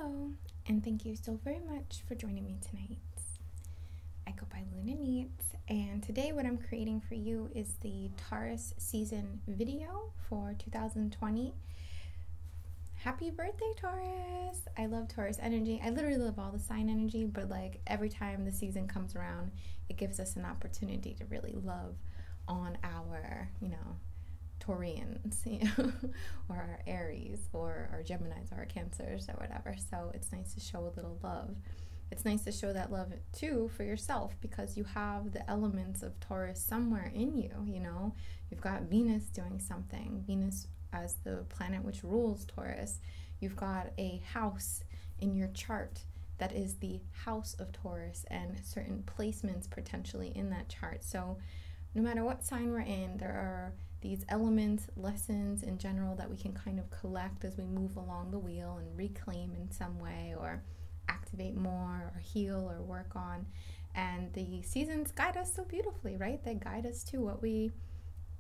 Hello, and thank you so very much for joining me tonight. I go by Lune INNATE, and today what I'm creating for you is the Taurus season video for 2020. Happy birthday, Taurus! I love Taurus energy. I literally love all the sign energy, but like every time the season comes around, it gives us an opportunity to really love on our, Taureans, or our Aries, or our Geminis, or our Cancers, or whatever. So it's nice to show a little love. It's nice to show that love too for yourself, because you have the elements of Taurus somewhere in you. You've got Venus doing something. Venus as the planet which rules Taurus. You've got a house in your chart that is the house of Taurus, and certain placements potentially in that chart. So no matter what sign we're in, there are these elements, lessons in general that we can kind of collect as we move along the wheel and reclaim in some way, or activate more, or heal, or work on. And the seasons guide us so beautifully, right? They guide us to what we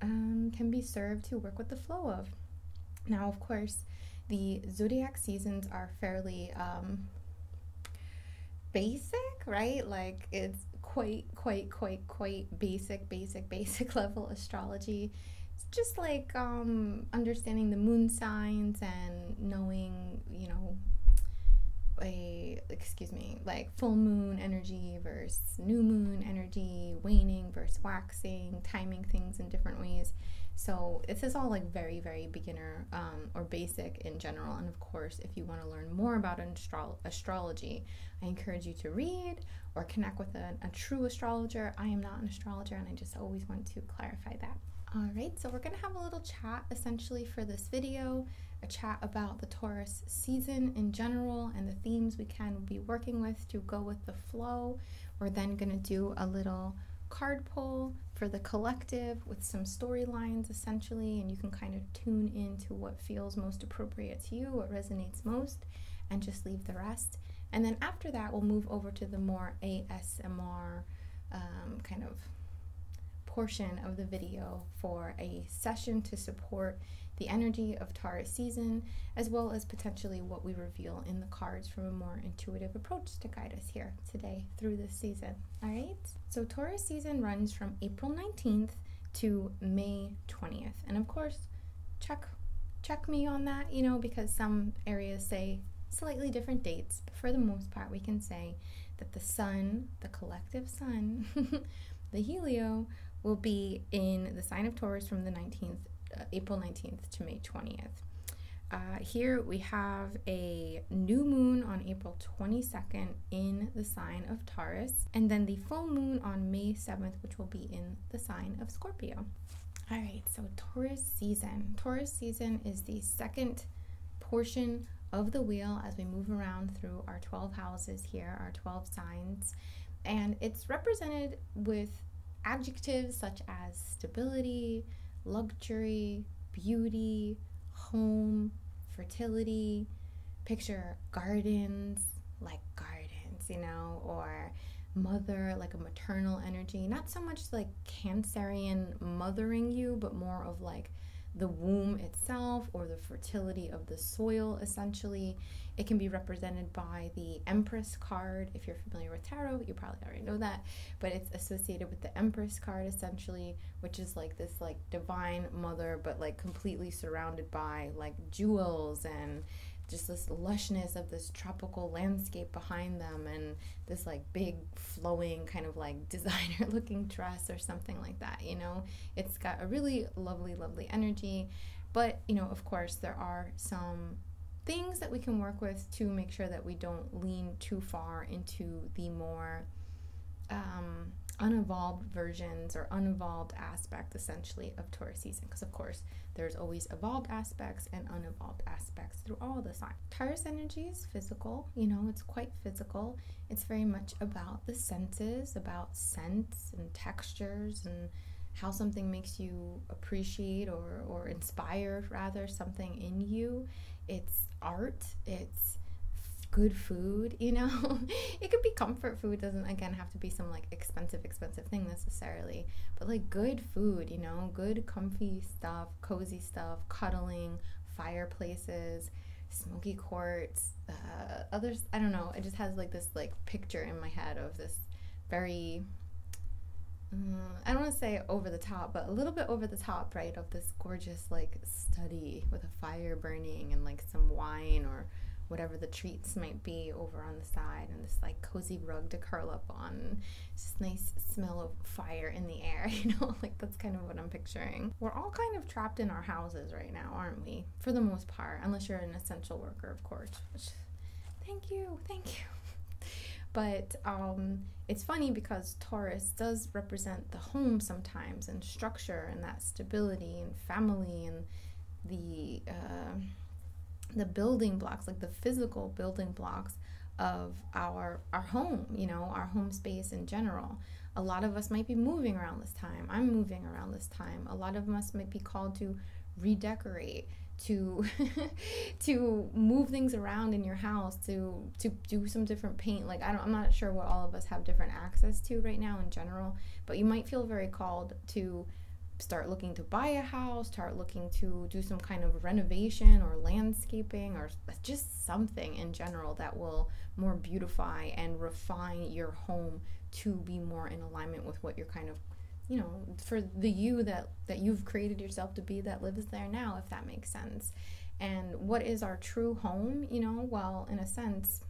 can be served to work with the flow of. Now, of course, the zodiac seasons are fairly basic, right? Like it's quite basic level astrology. It's just like understanding the moon signs and knowing, like full moon energy versus new moon energy, waning versus waxing, timing things in different ways. So this is all like very, very beginner or basic in general. And of course, if you want to learn more about astrology, I encourage you to read or connect with a true astrologer. I am not an astrologer, and I just always want to clarify that. All right, so we're going to have a little chat essentially for this video, a chat about the Taurus season in general and the themes we can be working with to go with the flow. We're then going to do a little card pull for the collective with some storylines essentially, and you can kind of tune into what feels most appropriate to you, what resonates most, and just leave the rest. And then after that, we'll move over to the more ASMR kind of portion of the video for a session to support the energy of Taurus season, as well as potentially what we reveal in the cards from a more intuitive approach to guide us here today through this season. All right, so Taurus season runs from April 19th to May 20th, and of course check me on that, because some areas say slightly different dates, but for the most part we can say that the sun, the collective sun, the Helio, will be in the sign of Taurus from the April 19th to May 20th. Here we have a new moon on April 22nd in the sign of Taurus, and then the full moon on May 7th, which will be in the sign of Scorpio. All right, so Taurus season. Taurus season is the second portion of the wheel as we move around through our 12 houses here, our 12 signs, and it's represented with adjectives such as stability, luxury, beauty, home, fertility. Picture gardens, or mother, like a maternal energy. Not so much like Cancerian mothering you, but more of like the womb itself, or the fertility of the soil essentially. It can be represented by the Empress card. If you're familiar with tarot, you probably already know that, but it's associated with the Empress card essentially, which is like this like divine mother, but like completely surrounded by like jewels and just this lushness of this tropical landscape behind them, and this like big flowing kind of like designer looking dress or something like that. It's got a really lovely energy, but of course there are some things that we can work with to make sure that we don't lean too far into the more unevolved versions or unevolved aspect essentially of Taurus season, because of course there's always evolved aspects and unevolved aspects through all the signs. Taurus energy is physical, it's quite physical. It's very much about the senses, about scents and textures, and how something makes you appreciate or inspire rather something in you. It's art, it's good food, it could be comfort food. Doesn't again have to be some like expensive thing necessarily, but like good food, good comfy stuff, cozy stuff, cuddling, fireplaces, smoky quartz, others, I don't know, it just has like this like picture in my head of this very, I don't want to say over the top, but a little bit over the top, right, of this gorgeous like study with a fire burning and like some wine or whatever the treats might be over on the side, and this like cozy rug to curl up on, just nice smell of fire in the air, you know, like that's kind of what I'm picturing. We're all kind of trapped in our houses right now, aren't we? For the most part, unless you're an essential worker, of course, which, thank you. But it's funny because Taurus does represent the home sometimes, and structure, and that stability and family, and the building blocks, like the physical building blocks of our home, you know, our home space in general. A lot of us might be moving around this time. I'm moving around this time. A lot of us might be called to redecorate, to to move things around in your house, to do some different paint. Like I'm not sure what all of us have different access to right now in general, but you might feel very called to start looking to buy a house, start looking to do some kind of renovation or landscaping, or just something in general that will more beautify and refine your home to be more in alignment with what you're kind of, you know, for the you that you've created yourself to be, that lives there now, if that makes sense. And what is our true home, you know? Well, in a sense,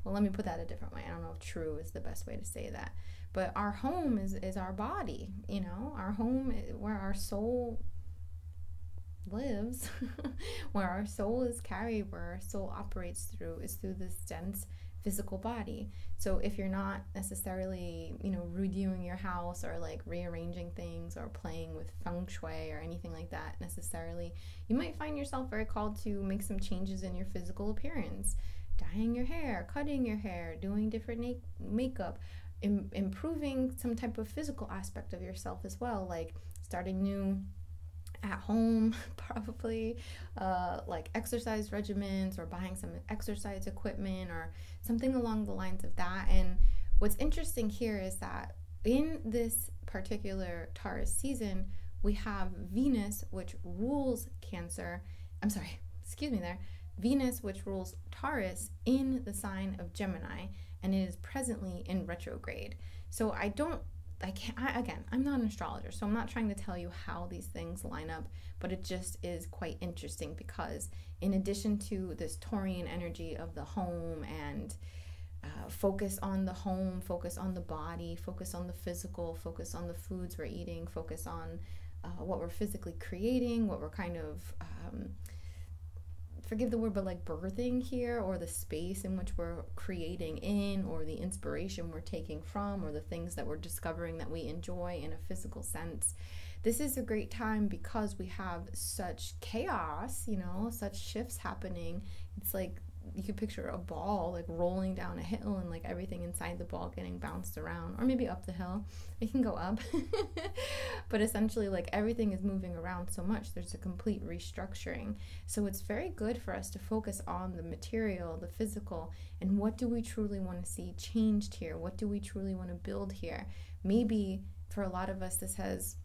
well, let me put that a different way. I don't know if true is the best way to say that, but our home is our body, you know, our home, where our soul lives, where our soul is carried, where our soul operates through, is through this dense physical body. So if you're not necessarily, you know, redoing your house or like rearranging things or playing with feng shui or anything like that necessarily, you might find yourself very called to make some changes in your physical appearance, dyeing your hair, cutting your hair, doing different makeup, improving some type of physical aspect of yourself as well, like starting new at home, probably, like exercise regimens, or buying some exercise equipment or something along the lines of that. And what's interesting here is that in this particular Taurus season, we have Venus, which rules Cancer. Venus, which rules Taurus, in the sign of Gemini, and it is presently in retrograde. So I'm not an astrologer, so I'm not trying to tell you how these things line up, but it just is quite interesting because in addition to this Taurean energy of the home and focus on the home, focus on the body, focus on the physical, focus on the foods we're eating, focus on what we're physically creating, what we're kind of forgive the word, but like birthing here, or the space in which we're creating in, or the inspiration we're taking from, or the things that we're discovering that we enjoy in a physical sense. This is a great time because we have such chaos, you know, such shifts happening. It's like you could picture a ball like rolling down a hill and like everything inside the ball getting bounced around, or maybe up the hill. It can go up. But essentially like everything is moving around so much. There's a complete restructuring. So it's very good for us to focus on the material, the physical, and what do we truly want to see changed here? What do we truly want to build here? Maybe for a lot of us this has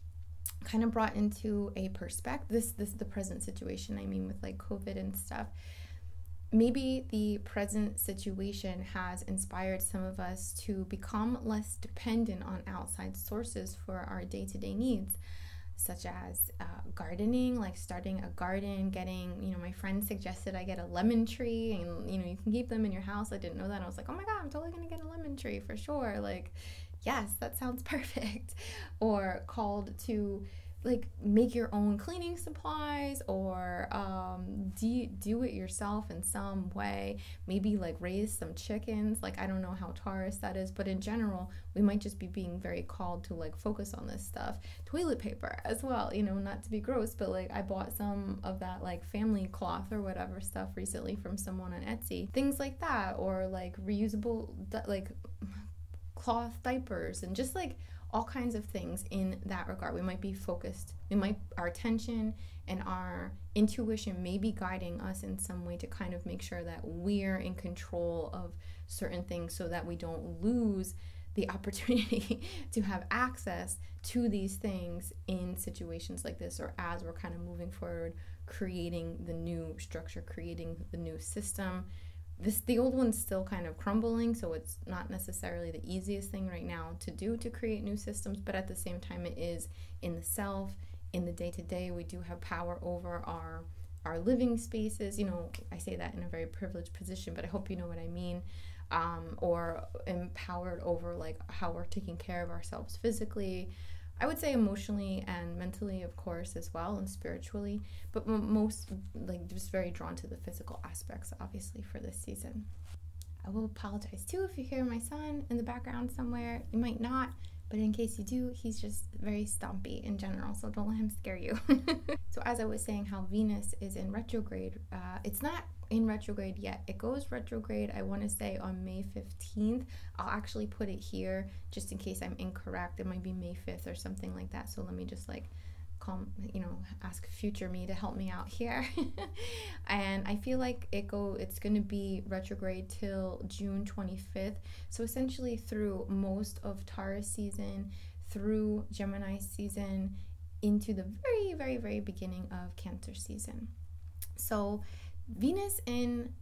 kind of brought into a perspective, the present situation, I mean, with like COVID and stuff. Maybe the present situation has inspired some of us to become less dependent on outside sources for our day-to-day needs, such as gardening, like starting a garden, getting, you know, my friend suggested I get a lemon tree, and, you know, you can keep them in your house. I didn't know that. I was like, oh my God, I'm totally going to get a lemon tree for sure. Like, yes, that sounds perfect. Or called to like make your own cleaning supplies, or do it yourself in some way, maybe like raise some chickens. Like, I don't know how Taurus that is, but in general we might just be being very called to like focus on this stuff. Toilet paper as well, you know, not to be gross, but like I bought some of that like family cloth or whatever stuff recently from someone on Etsy, things like that, or like reusable like cloth diapers, and just like all kinds of things in that regard. We might be focused, our attention and our intuition may be guiding us in some way to kind of make sure that we're in control of certain things, so that we don't lose the opportunity to have access to these things in situations like this, or as we're kind of moving forward creating the new structure, creating the new system. The old one's still kind of crumbling, so it's not necessarily the easiest thing right now to do, to create new systems, but at the same time it is in the self, in the day-to-day. We do have power over our living spaces. You know, I say that in a very privileged position, but I hope you know what I mean. Or empowered over like how we're taking care of ourselves physically, I would say emotionally and mentally, of course, as well, and spiritually, but most, like, just very drawn to the physical aspects, obviously, for this season. I will apologize too if you hear my son in the background somewhere. You might not, but in case you do, he's just very stompy in general, so don't let him scare you. So as I was saying, how Venus is in retrograde, it's not in retrograde yet. It goes retrograde, I want to say, on May 15th. I'll actually put it here just in case I'm incorrect. It might be May 5th or something like that. So let me just like ask future me to help me out here. And I feel like it's going to be retrograde till June 25th. So essentially through most of Taurus season, through Gemini season, into the very, very, very beginning of Cancer season. So Venus in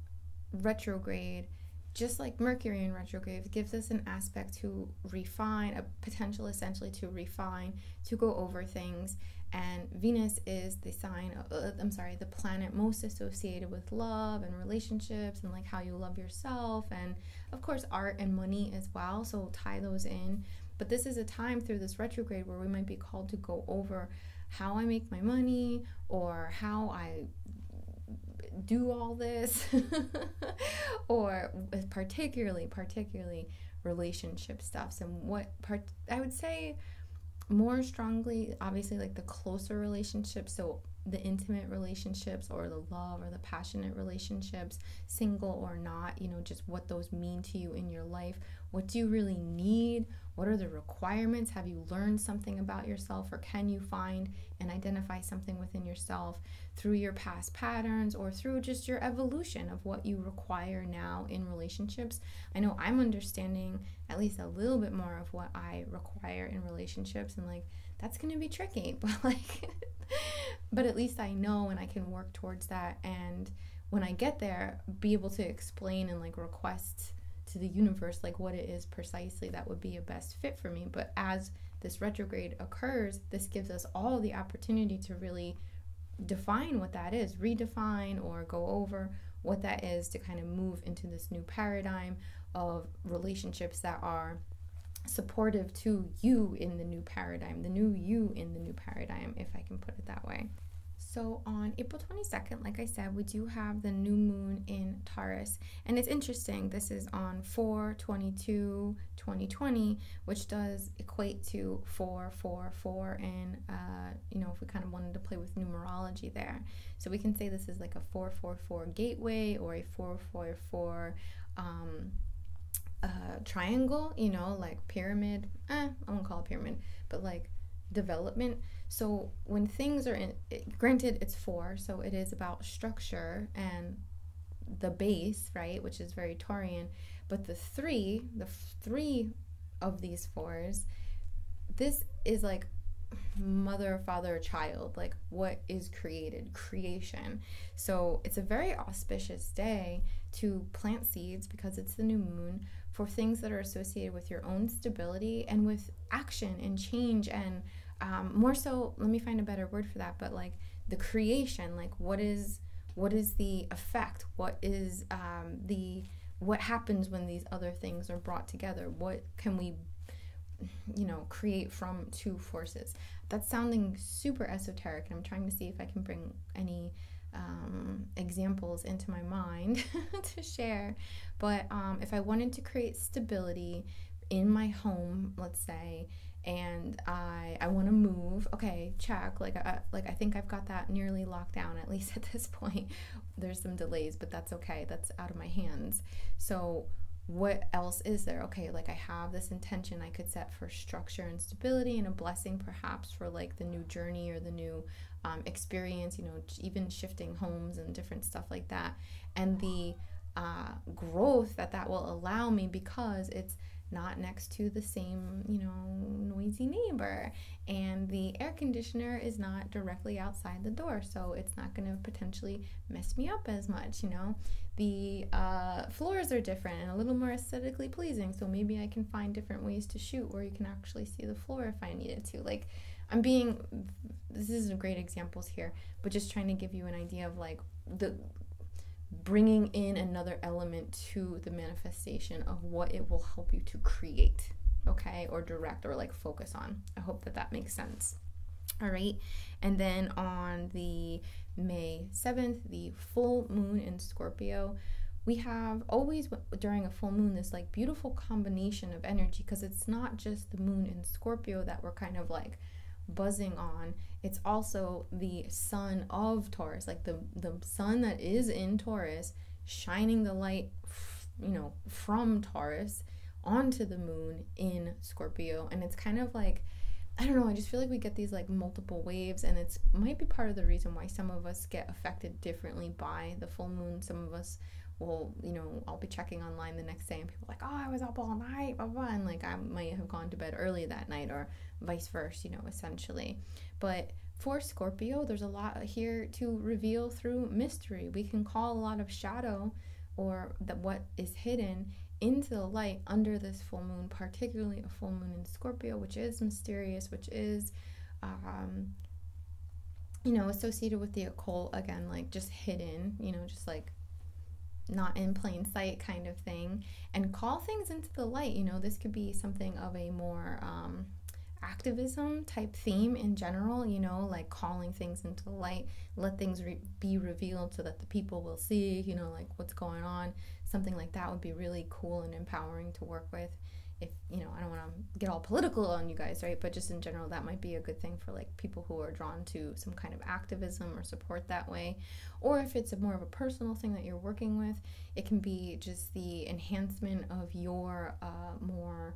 retrograde, just like Mercury in retrograde, gives us an aspect to refine, a potential essentially to refine, to go over things. And Venus is the the planet most associated with love and relationships and like how you love yourself, and of course art and money as well. So tie those in. But this is a time through this retrograde where we might be called to go over how I make my money, or how I do all this, or particularly relationship stuffs, and what part I would say more strongly, obviously, like the closer relationships, so the intimate relationships, or the love or the passionate relationships, single or not, just what those mean to you in your life. What do you really need? What are the requirements? Have you learned something about yourself, or can you find and identify something within yourself through your past patterns, or through just your evolution of what you require now in relationships? I know I'm understanding at least a little bit more of what I require in relationships, and like that's going to be tricky, but at least I know, and I can work towards that, and when I get there, be able to explain and like request to the universe like what it is precisely that would be a best fit for me. But as this retrograde occurs, this gives us all the opportunity to really define what that is, redefine or go over what that is, to kind of move into this new paradigm of relationships that are supportive to you in the new paradigm, the new you in the new paradigm, if I can put it that way. So on April 22nd, like I said, we do have the new moon in Taurus. And it's interesting, this is on 4/22/2020, which does equate to 444 in, if we kind of wanted to play with numerology there. So we can say this is like a 444 gateway, or a 444 triangle, like pyramid. I won't call it pyramid, but like development. So when things are granted it's 4, so it is about structure and the base, right, which is very Taurean. But the three of these 4s, this is like mother, father, child, like what is creation. So it's a very auspicious day to plant seeds, because it's the new moon, for things that are associated with your own stability and with action and change, and more so, let me find a better word for that, but like the creation, like what is the effect, what is what happens when these other things are brought together, what can we create from two forces. That's sounding super esoteric, and I'm trying to see if I can bring any examples into my mind to share. But if I wanted to create stability in my home, let's say, and I want to move, okay, check, like I think I've got that nearly locked down, at least at this point. There's some delays, but that's okay, that's out of my hands. So what else is there? Okay, like I have this intention I could set for structure and stability, and a blessing perhaps for like the new journey or the new experience, even shifting homes and different stuff like that, and the growth that will allow me, because it's not next to the same, you know, noisy neighbor, and the air conditioner is not directly outside the door, so it's not going to potentially mess me up as much, you know. The floors are different and a little more aesthetically pleasing, so maybe I can find different ways to shoot where you can actually see the floor if I needed to. Like, this isn't great examples here, but just trying to give you an idea of like the bringing in another element to the manifestation of what it will help you to create, okay, or direct, or like focus on. I hope that that makes sense. All right, and then on the May 7th, the full moon in Scorpio, we have always during a full moon this like beautiful combination of energy, because it's not just the moon in Scorpio that we're kind of like buzzing on, it's also the sun of Taurus, like the sun that is in Taurus shining the light, you know, from Taurus onto the moon in Scorpio. And it's kind of like, I don't know, I just feel like we get these like multiple waves, and it's might be part of the reason why some of us get affected differently by the full moon. Some of us will, you know, I'll be checking online the next day and people are like, oh, I was up all night, blah, blah, and like I might have gone to bed early that night, or vice versa, you know, essentially. But for Scorpio, there's a lot here to reveal through mystery. We can call a lot of shadow, or that what is hidden, into the light under this full moon, particularly a full moon in Scorpio, which is mysterious, which is you know, associated with the occult, again, like just hidden, you know, just like not in plain sight kind of thing, and call things into the light. You know, this could be something of a more activism type theme in general, you know, like calling things into the light, let things be revealed so that the people will see, you know, like what's going on. Something like that would be really cool and empowering to work with. If, you know, I don't want to get all political on you guys, right? But just in general, that might be a good thing for like people who are drawn to some kind of activism or support that way. Or if it's more of a personal thing that you're working with, it can be just the enhancement of your more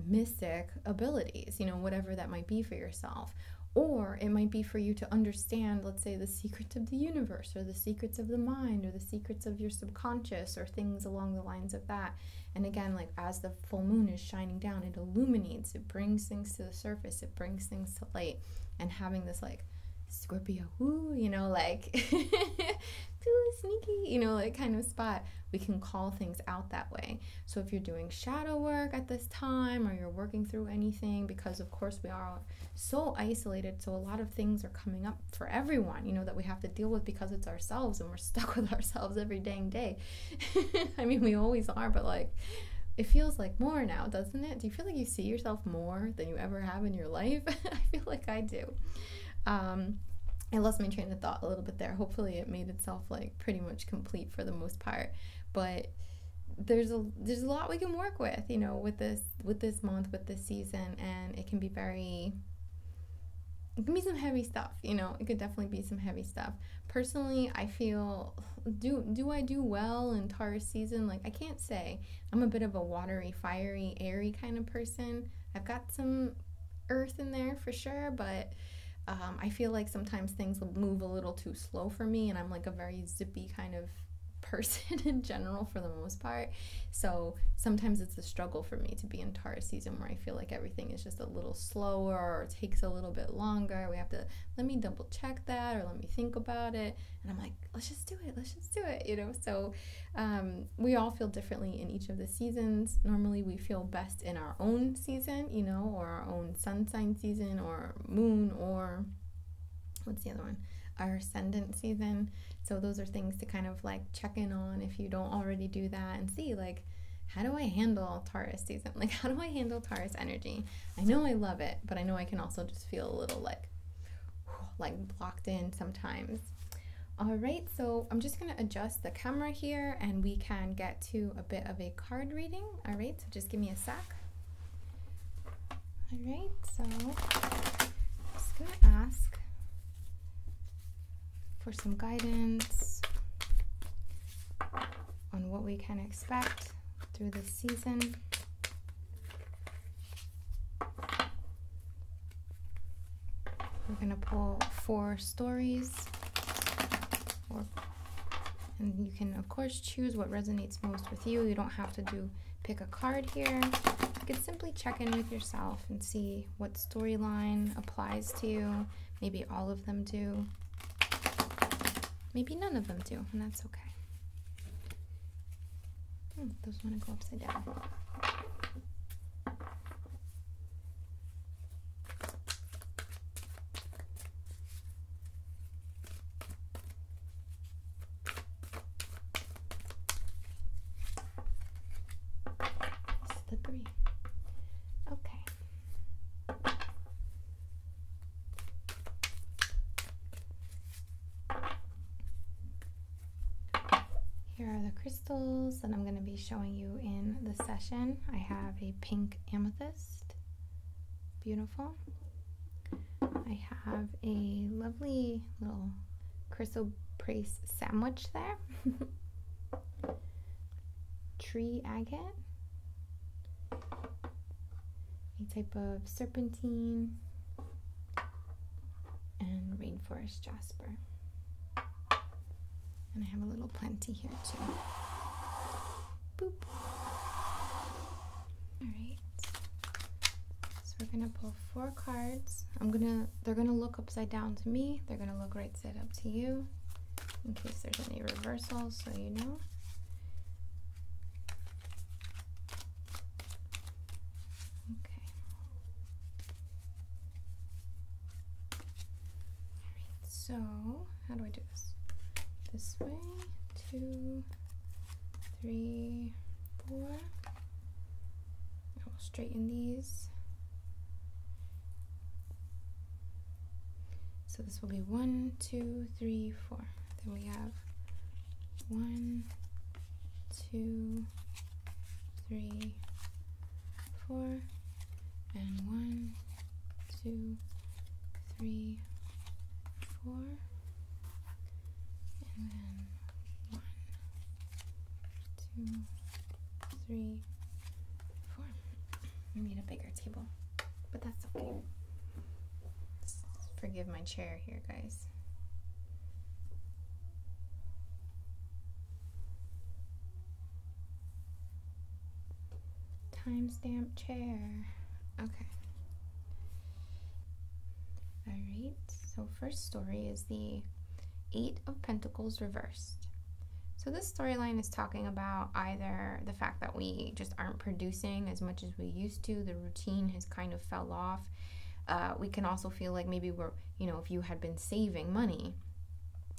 mystic abilities, you know, whatever that might be for yourself. Or it might be for you to understand, let's say, the secrets of the universe, or the secrets of the mind, or the secrets of your subconscious, or things along the lines of that. And again, like as the full moon is shining down, it illuminates, it brings things to the surface, it brings things to light. And having this like Scorpio, ooh, you know, like too sneaky, you know, like kind of spot, we can call things out that way. So if you're doing shadow work at this time, or you're working through anything, because of course we are so isolated, so a lot of things are coming up for everyone, you know, that we have to deal with because it's ourselves, and we're stuck with ourselves every dang day. I mean, we always are, but like it feels like more now, doesn't it? Do you feel like you see yourself more than you ever have in your life? I feel like I do. I lost my train of thought a little bit there. Hopefully it made itself like pretty much complete for the most part. But there's a lot we can work with, you know, with this month, with this season, and it can be some heavy stuff, you know. It could definitely be some heavy stuff. Personally, I feel, do I do well in Taurus season? Like, I can't say. I'm a bit of a watery, fiery, airy kind of person. I've got some earth in there for sure, but I feel like sometimes things move a little too slow for me, and I'm like a very zippy kind of person in general for the most part. So sometimes it's a struggle for me to be in Taurus season, where I feel like everything is just a little slower, or takes a little bit longer. We have to, let me double check that, or let me think about it. And I'm like, let's just do it, you know. So we all feel differently in each of the seasons. Normally we feel best in our own season, you know, or our own sun sign season, or moon, or what's the other one? Our ascendant season. So those are things to kind of like check in on if you don't already do that, and see like, how do I handle Taurus season? Like, how do I handle Taurus energy? I know I love it, but I know I can also just feel a little like blocked in sometimes. All right, so I'm just going to adjust the camera here, and we can get to a bit of a card reading. All right, so just give me a sec. All right, so I'm just going to ask for some guidance on what we can expect through this season. We're going to pull 4 stories, or And you can, of course, choose what resonates most with you. You don't have to pick a card here. You can simply check in with yourself and see what storyline applies to you. Maybe all of them do. Maybe none of them do, and that's okay. Those want to go upside down. Slippery. Okay. Here are the crystals that I'm going to be showing you in the session. I have a pink amethyst. Beautiful. I have a lovely little chrysoprase sandwich there. Tree agate. A type of serpentine. And rainforest jasper. And I have a little plenty here too. Boop. Alright. So we're gonna pull 4 cards. They're gonna look upside down to me. They're gonna look right side up to you. In case there's any reversals, so you know. Okay. Alright, so how do I do this? This way, 2, 3, 4. I will straighten these. So this will be 1, 2, 3, 4. Then we have 1, 2, 3, 4, and 1, 2, 3, 4. And then 1, 2, 3, 4. We need a bigger table, but that's okay. Just forgive my chair here, guys. Timestamp chair. Okay. Alright, so first story is the 8 of Pentacles reversed. So this storyline is talking about either the fact that we just aren't producing as much as we used to. The routine has kind of fell off. We can also feel like maybe we're, you know, if you had been saving money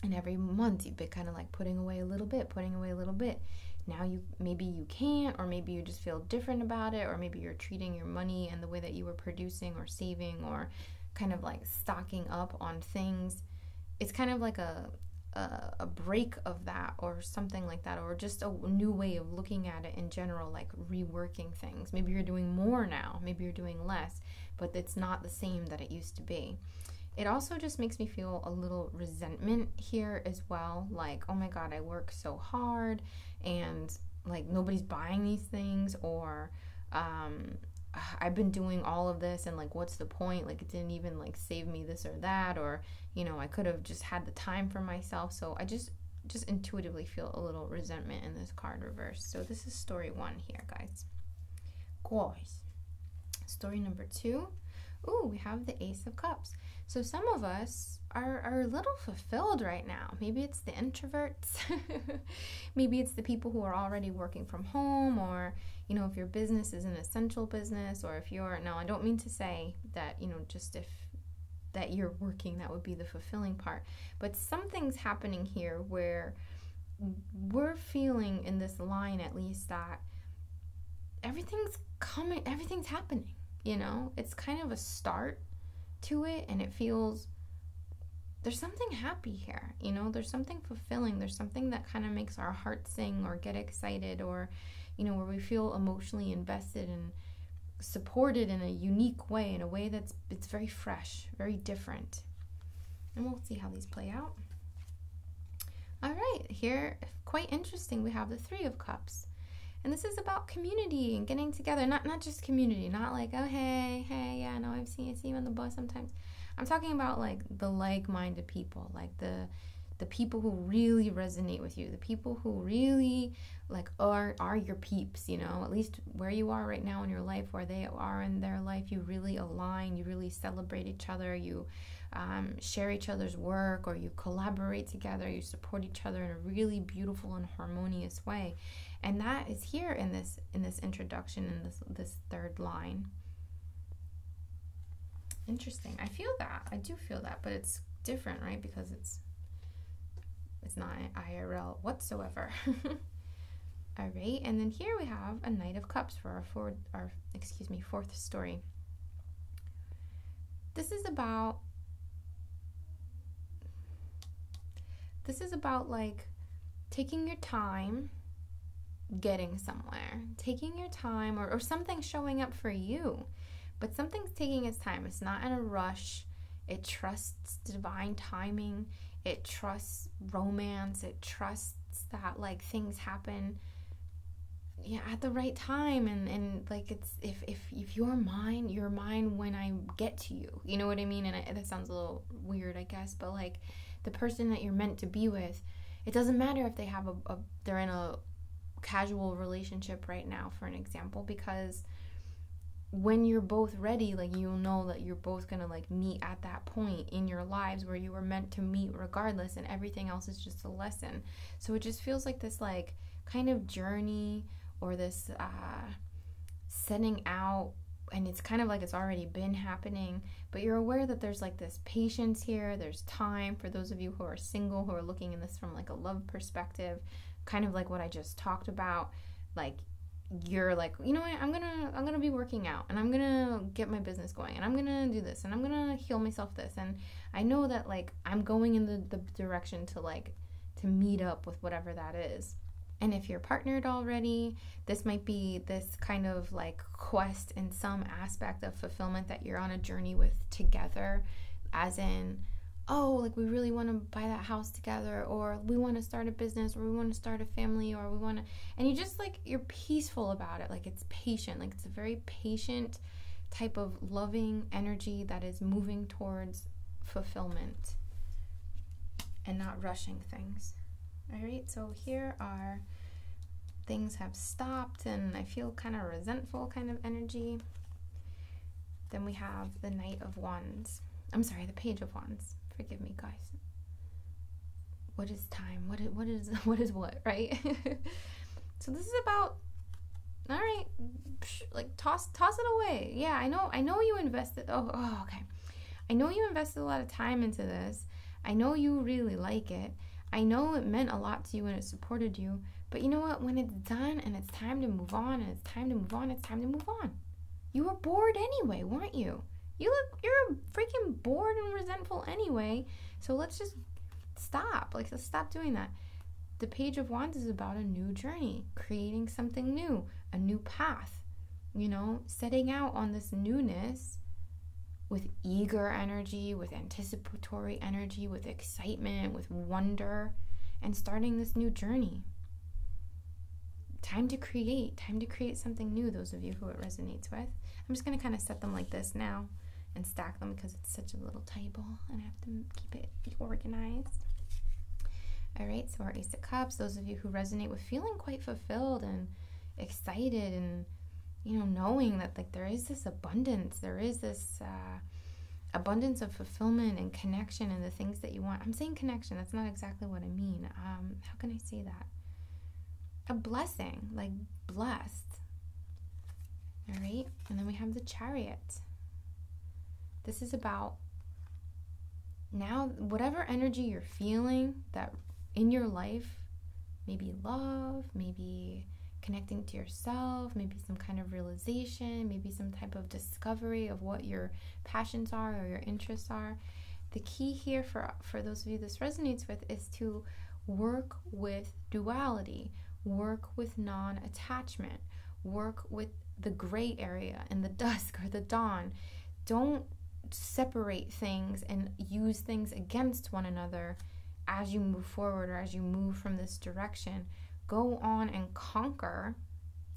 and every month you've been kind of like putting away a little bit. Now maybe you can't, or maybe you just feel different about it, or maybe you're treating your money and the way that you were producing or saving or kind of like stocking up on things. It's kind of like a break of that or something like that, or just a new way of looking at it in general, like reworking things. Maybe you're doing more now, maybe you're doing less, but it's not the same that it used to be. It also just makes me feel a little resentment here as well, like, oh my god, I work so hard and like nobody's buying these things, or I've been doing all of this and like what's the point, like it didn't even like save me this or that, or you know, I could have just had the time for myself. So I just intuitively feel a little resentment in this card reverse. So this is story 1 here, guys. Story number 2. Ooh, we have the Ace of Cups. So some of us are a little fulfilled right now. Maybe it's the introverts. Maybe it's the people who are already working from home, or, you know, if your business is an essential business, or if you're, no, I don't mean to say that, you know, just if that you're working, that would be the fulfilling part. But something's happening here where we're feeling in this line, at least, that everything's coming, everything's happening, you know? It's kind of a start to it, and it feels there's something happy here, you know, there's something fulfilling, there's something that kind of makes our heart sing or get excited, or, you know, where we feel emotionally invested and supported in a unique way, in a way it's very fresh, very different. And we'll see how these play out. All right, here, quite interesting, we have the 3 of Cups. And this is about community and getting together. Not just community, not like, oh, hey, yeah, no, I see you on the bus sometimes. I'm talking about like the like-minded people, like the the people who really resonate with you, the people who really like are your peeps, you know, at least where you are right now in your life, where they are in their life, you really align, you really celebrate each other, you share each other's work, or you collaborate together, you support each other in a really beautiful and harmonious way. And that is here in this introduction, in this third line. Interesting. I feel that. I do feel that, but it's different, right? Because it's not IRL whatsoever. All right, and then here we have a Knight of Cups for our fourth story. This is about like taking your time getting somewhere, taking your time, or something showing up for you, but something's taking its time. It's not in a rush. It trusts divine timing. It trusts romance. It trusts that like things happen at the right time, and like it's if you're mine when I get to you, you know what I mean? And that sounds a little weird, I guess, but like the person that you're meant to be with, it doesn't matter if they have they're in a casual relationship right now, for an example, because when you're both ready, like you'll know that you're both gonna like meet at that point in your lives where you were meant to meet regardless, and everything else is just a lesson. So it just feels like this like kind of journey, or this setting out, and it's kind of like it's already been happening, but you're aware that there's like this patience here, there's time. For those of you who are single, who are looking in this from like a love perspective, kind of like what I just talked about, like you're like, you know what, I'm gonna be working out, and I'm gonna get my business going, and I'm gonna do this, and I'm gonna heal myself this, and I know that like I'm going in the direction to meet up with whatever that is. And if you're partnered already, this might be this kind of like quest in some aspect of fulfillment that you're on a journey with together, as in, oh, like we really want to buy that house together, or we want to start a business, or we want to start a family, or we want to, and you just like, you're peaceful about it. Like it's patient, like it's a very patient type of loving energy that is moving towards fulfillment and not rushing things. All right, so here are things have stopped, and I feel kind of resentful kind of energy. Then we have the Knight of Wands. I'm sorry, the Page of Wands. Forgive me, guys. What is time? What is what, right? So this is about, all right, like toss it away. Yeah, I know you invested. Oh, okay. I know you invested a lot of time into this. I know you really like it. I know it meant a lot to you and it supported you, but you know what? When it's done and it's time to move on, and it's time to move on, it's time to move on. You were bored anyway, weren't you? You're freaking bored and resentful anyway, so let's just stop. Like, let's stop doing that. The Page of Wands is about a new journey, creating something new, a new path, you know, setting out on this newness with eager energy, with anticipatory energy, with excitement, with wonder, and starting this new journey. Time to create something new, those of you who it resonates with. I'm just going to kind of set them like this now and stack them because it's such a little table and I have to keep it organized. All right, so our Ace of Cups, those of you who resonate with feeling quite fulfilled and excited, and you know, knowing that like there is this abundance, there is this abundance of fulfillment and connection and the things that you want. I'm saying connection, that's not exactly what I mean. How can I say that? A blessing, like blessed. All right, and then we have the Chariot. This is about now, whatever energy you're feeling that in your life, maybe love, maybe connecting to yourself, maybe some kind of realization, maybe some type of discovery of what your passions are or your interests are. The key here for those of you this resonates with is to work with duality, work with non-attachment, work with the gray area and the dusk or the dawn. Don't separate things and use things against one another as you move forward or as you move from this direction. Go on and conquer.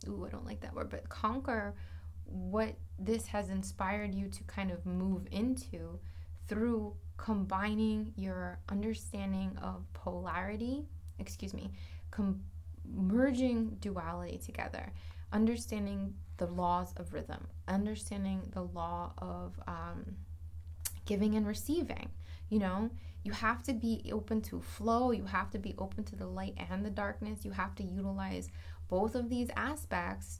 Ooh, I don't like that word, but conquer what this has inspired you to kind of move into through combining your understanding of polarity, merging duality together, understanding the laws of rhythm, understanding the law of giving and receiving. You know, you have to be open to flow. You have to be open to the light and the darkness. You have to utilize both of these aspects,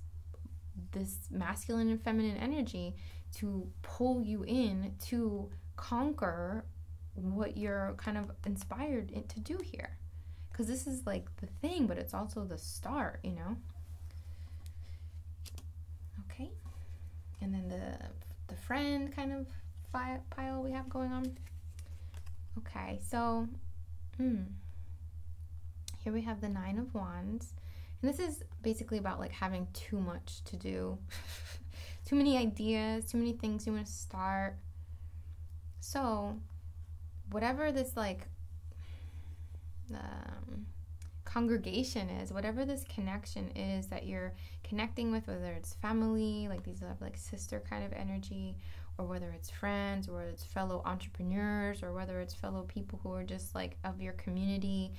this masculine and feminine energy, to pull you in to conquer what you're kind of inspired to do here. Because this is like the thing, but it's also the start, you know? Okay. And then the friend kind of pile we have going on. Okay, so here we have the 9 of Wands. And this is basically about like having too much to do. Too many ideas, too many things you want to start. So whatever this like congregation is, whatever this connection is that you're connecting with, whether it's family, like these are like sister kind of energy, or whether it's friends, or whether it's fellow entrepreneurs, or whether it's fellow people who are just like of your community,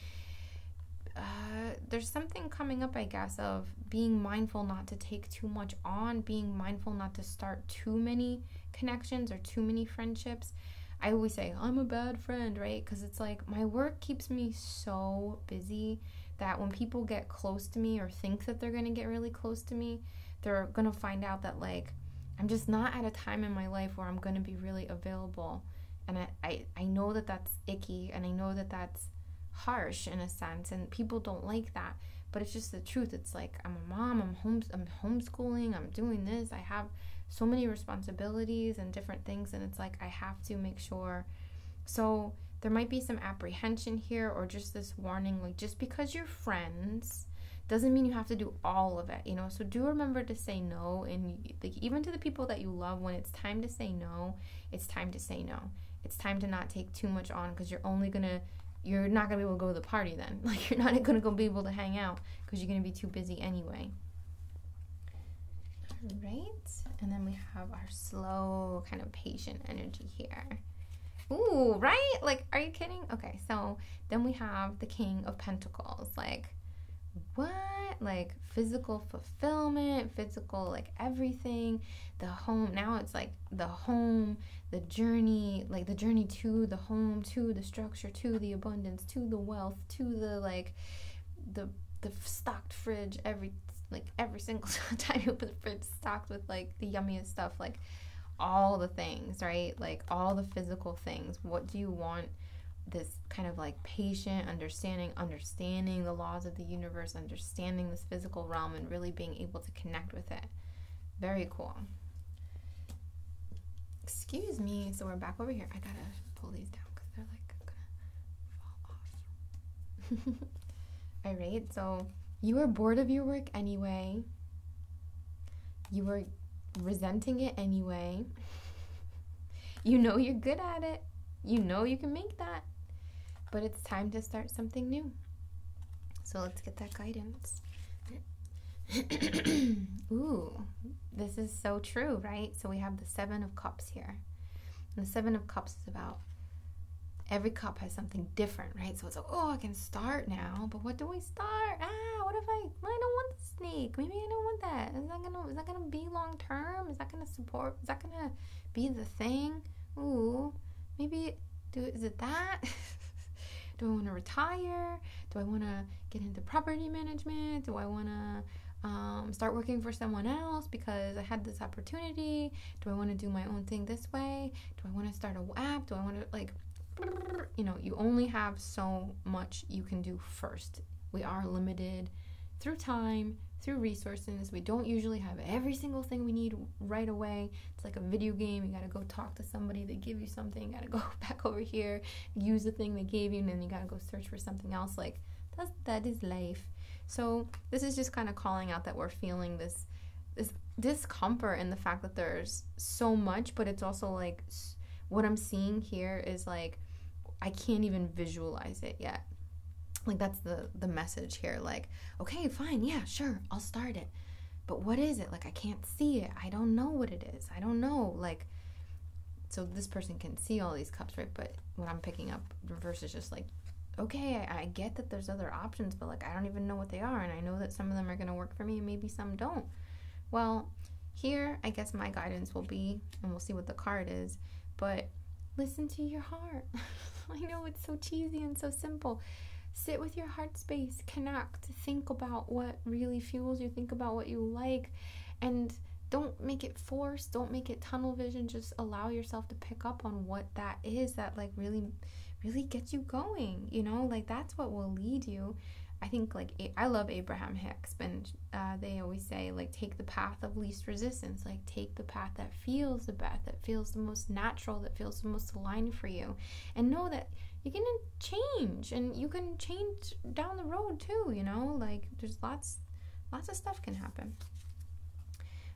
there's something coming up, I guess, of being mindful not to take too much on, being mindful not to start too many connections or too many friendships. I always say, I'm a bad friend, right? Because it's like my work keeps me so busy that when people get close to me or think that they're going to get really close to me, they're going to find out that like I'm just not at a time in my life where I'm going to be really available. And I know that that's icky, and I know that that's harsh in a sense, and people don't like that, but it's just the truth. It's like I'm a mom, I'm homeschooling, I'm doing this, I have so many responsibilities and different things, and it's like I have to make sure. So there might be some apprehension here, or just this warning, like just because you're friends doesn't mean you have to do all of it, you know? So do remember to say no, and like even to the people that you love, when it's time to say no, it's time to say no. It's time to not take too much on, because you're not going to be able to go to the party then. Like, you're not going to go be able to hang out because you're going to be too busy anyway. All right. And then we have our slow, kind of patient energy here. Ooh, right? Like, are you kidding? Okay, so then we have the King of Pentacles. Like, what? Like, physical fulfillment, physical, like, everything. The home. Now it's like the home, the journey, like the journey to the home, to the structure, to the abundance, to the wealth, to the like the stocked fridge. Every single time you open the fridge, stocked with like the yummiest stuff, like all the things, right? Like all the physical things. What do you want? This kind of like patient understanding the laws of the universe, understanding this physical realm, and really being able to connect with it. Very cool. Excuse me. So we're back over here. I gotta pull these down because they're like gonna fall off. All right. So you are bored of your work anyway. You are resenting it anyway. You know you're good at it. You know you can make that. But it's time to start something new. So let's get that guidance. Ooh, this is so true, right? So we have the 7 of Cups here. And the 7 of Cups is about every cup has something different, right? So it's like, oh, I can start now, but what do I start? What if I don't want the snake? Maybe I don't want that. Is that gonna be long term? Is that gonna support? Is that gonna be the thing? Ooh, maybe is it that? Do I want to retire? Do I want to get into property management? Do I want to start working for someone else because I had this opportunity? Do I want to do my own thing this way? Do I want to start an app? Do I want to, like, you know, you only have so much you can do first. We are limited through time, through resources. We don't usually have every single thing we need right away. It's like a video game. You got to go talk to somebody. They give you something. You got to go back over here, use the thing they gave you, and then you got to go search for something else. Like, that is life. So this is just kind of calling out that we're feeling this discomfort in the fact that there's so much, but it's also like what I'm seeing here is like I can't even visualize it yet. Like, that's the message here. Like, okay, fine, yeah, sure, I'll start it. But what is it? Like, I can't see it. I don't know what it is. I don't know. Like, so this person can see all these cups, right? But what I'm picking up reverse is just like, okay, I get that there's other options, but like I don't even know what they are, and I know that some of them are going to work for me and maybe some don't. Well, here I guess my guidance will be, and we'll see what the card is, but listen to your heart. I know it's so cheesy and so simple. Sit with your heart space, connect, think about what really fuels you, think about what you like, and don't make it forced, don't make it tunnel vision. Just allow yourself to pick up on what that is that like really gets you going, you know, like that's what will lead you. I think like I love Abraham Hicks, and they always say like take the path of least resistance, like take the path that feels the best, that feels the most natural, that feels the most aligned for you, and know that you can change, and you can change down the road too, you know, like there's lots of stuff can happen.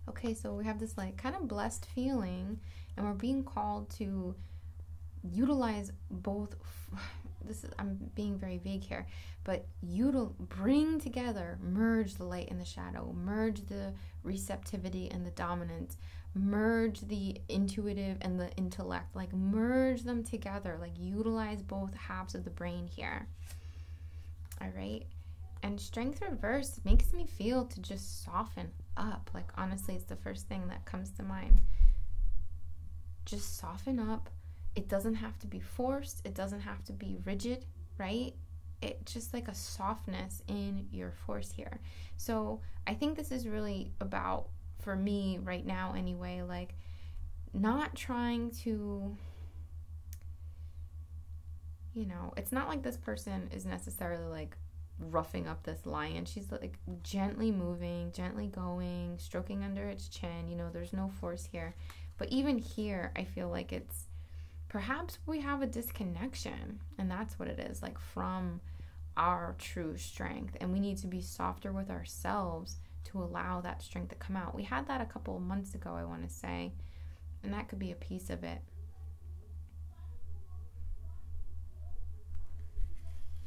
Okay, so we have this like kind of blessed feeling, and we're being called to utilize both. I'm being very vague here, but bring together, merge the light and the shadow, merge the receptivity and the dominance, merge the intuitive and the intellect, like merge them together, like utilize both halves of the brain here. All right. And strength reverse makes me feel to just soften up. Like honestly, it's the first thing that comes to mind. Just soften up. It doesn't have to be forced. It doesn't have to be rigid, right? It just like a softness in your force here. So I think this is really about, for me right now anyway, like not trying to, you know, it's not like this person is necessarily like roughing up this lion. She's like gently moving, gently going, stroking under its chin. You know, there's no force here. But even here, I feel like it's, perhaps we have a disconnection, and that's what it is, like from our true strength, and we need to be softer with ourselves to allow that strength to come out. We had that a couple of months ago, I want to say, and that could be a piece of it.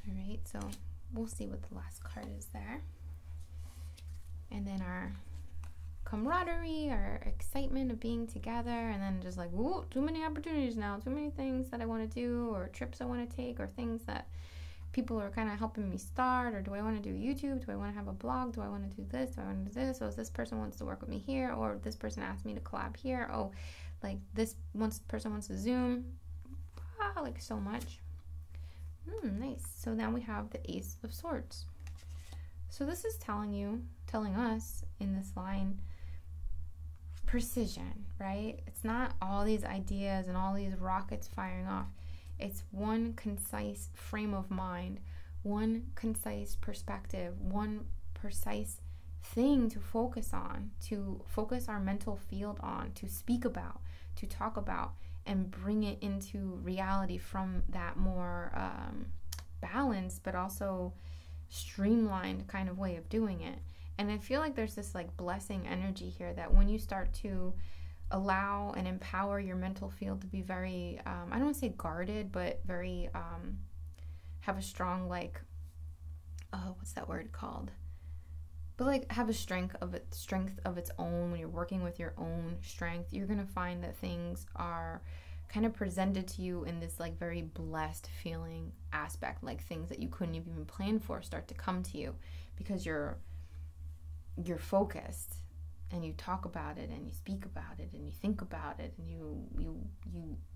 All right, so we'll see what the last card is there, and then our camaraderie, our excitement of being together, and then just like, ooh, too many opportunities now, too many things that I want to do, or trips I want to take, or things that people are kind of helping me start, or do I want to do YouTube, do I want to have a blog, do I want to do this, do I want to do this, oh, this person wants to work with me here, or this person asked me to collab here, oh, like this person wants to Zoom, like so much. Nice. So now we have the Ace of Swords. So this is telling us in this line, precision, right? It's not all these ideas and all these rockets firing off. It's one concise frame of mind, one concise perspective, one precise thing to focus on, to focus our mental field on, to speak about, to talk about, and bring it into reality from that more balanced but also streamlined kind of way of doing it. And I feel like there's this like blessing energy here that when you start to allow and empower your mental field to be very, I don't want to say guarded, but very, have a strong like, what's that word called? But like have a strength of its own. When you're working with your own strength, you're going to find that things are kind of presented to you in this like very blessed feeling aspect, like things that you couldn't even plan for start to come to you because you're focused, and you talk about it, and you speak about it, and you think about it, and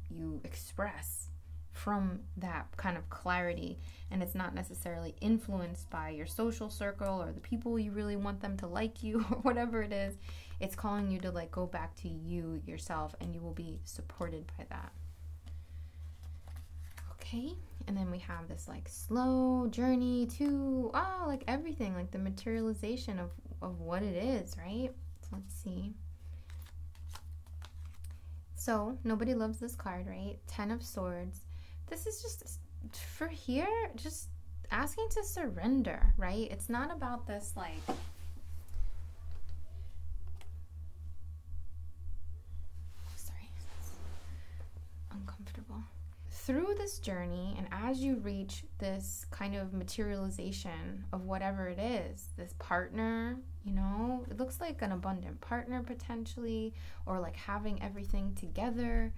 you express from that kind of clarity, and it's not necessarily influenced by your social circle or the people you really want them to like you or whatever it is. It's calling you to like go back to you yourself, and you will be supported by that. Okay, and then we have this like slow journey to like everything, like the materialization of what it is, right? So let's see. So nobody loves this card, right? 10 of Swords. This is just for here, just asking to surrender, right? It's not about this like, sorry, it's uncomfortable. Through this journey, and as you reach this kind of materialization of whatever it is, this partner, you know, it looks like an abundant partner potentially, or like having everything together,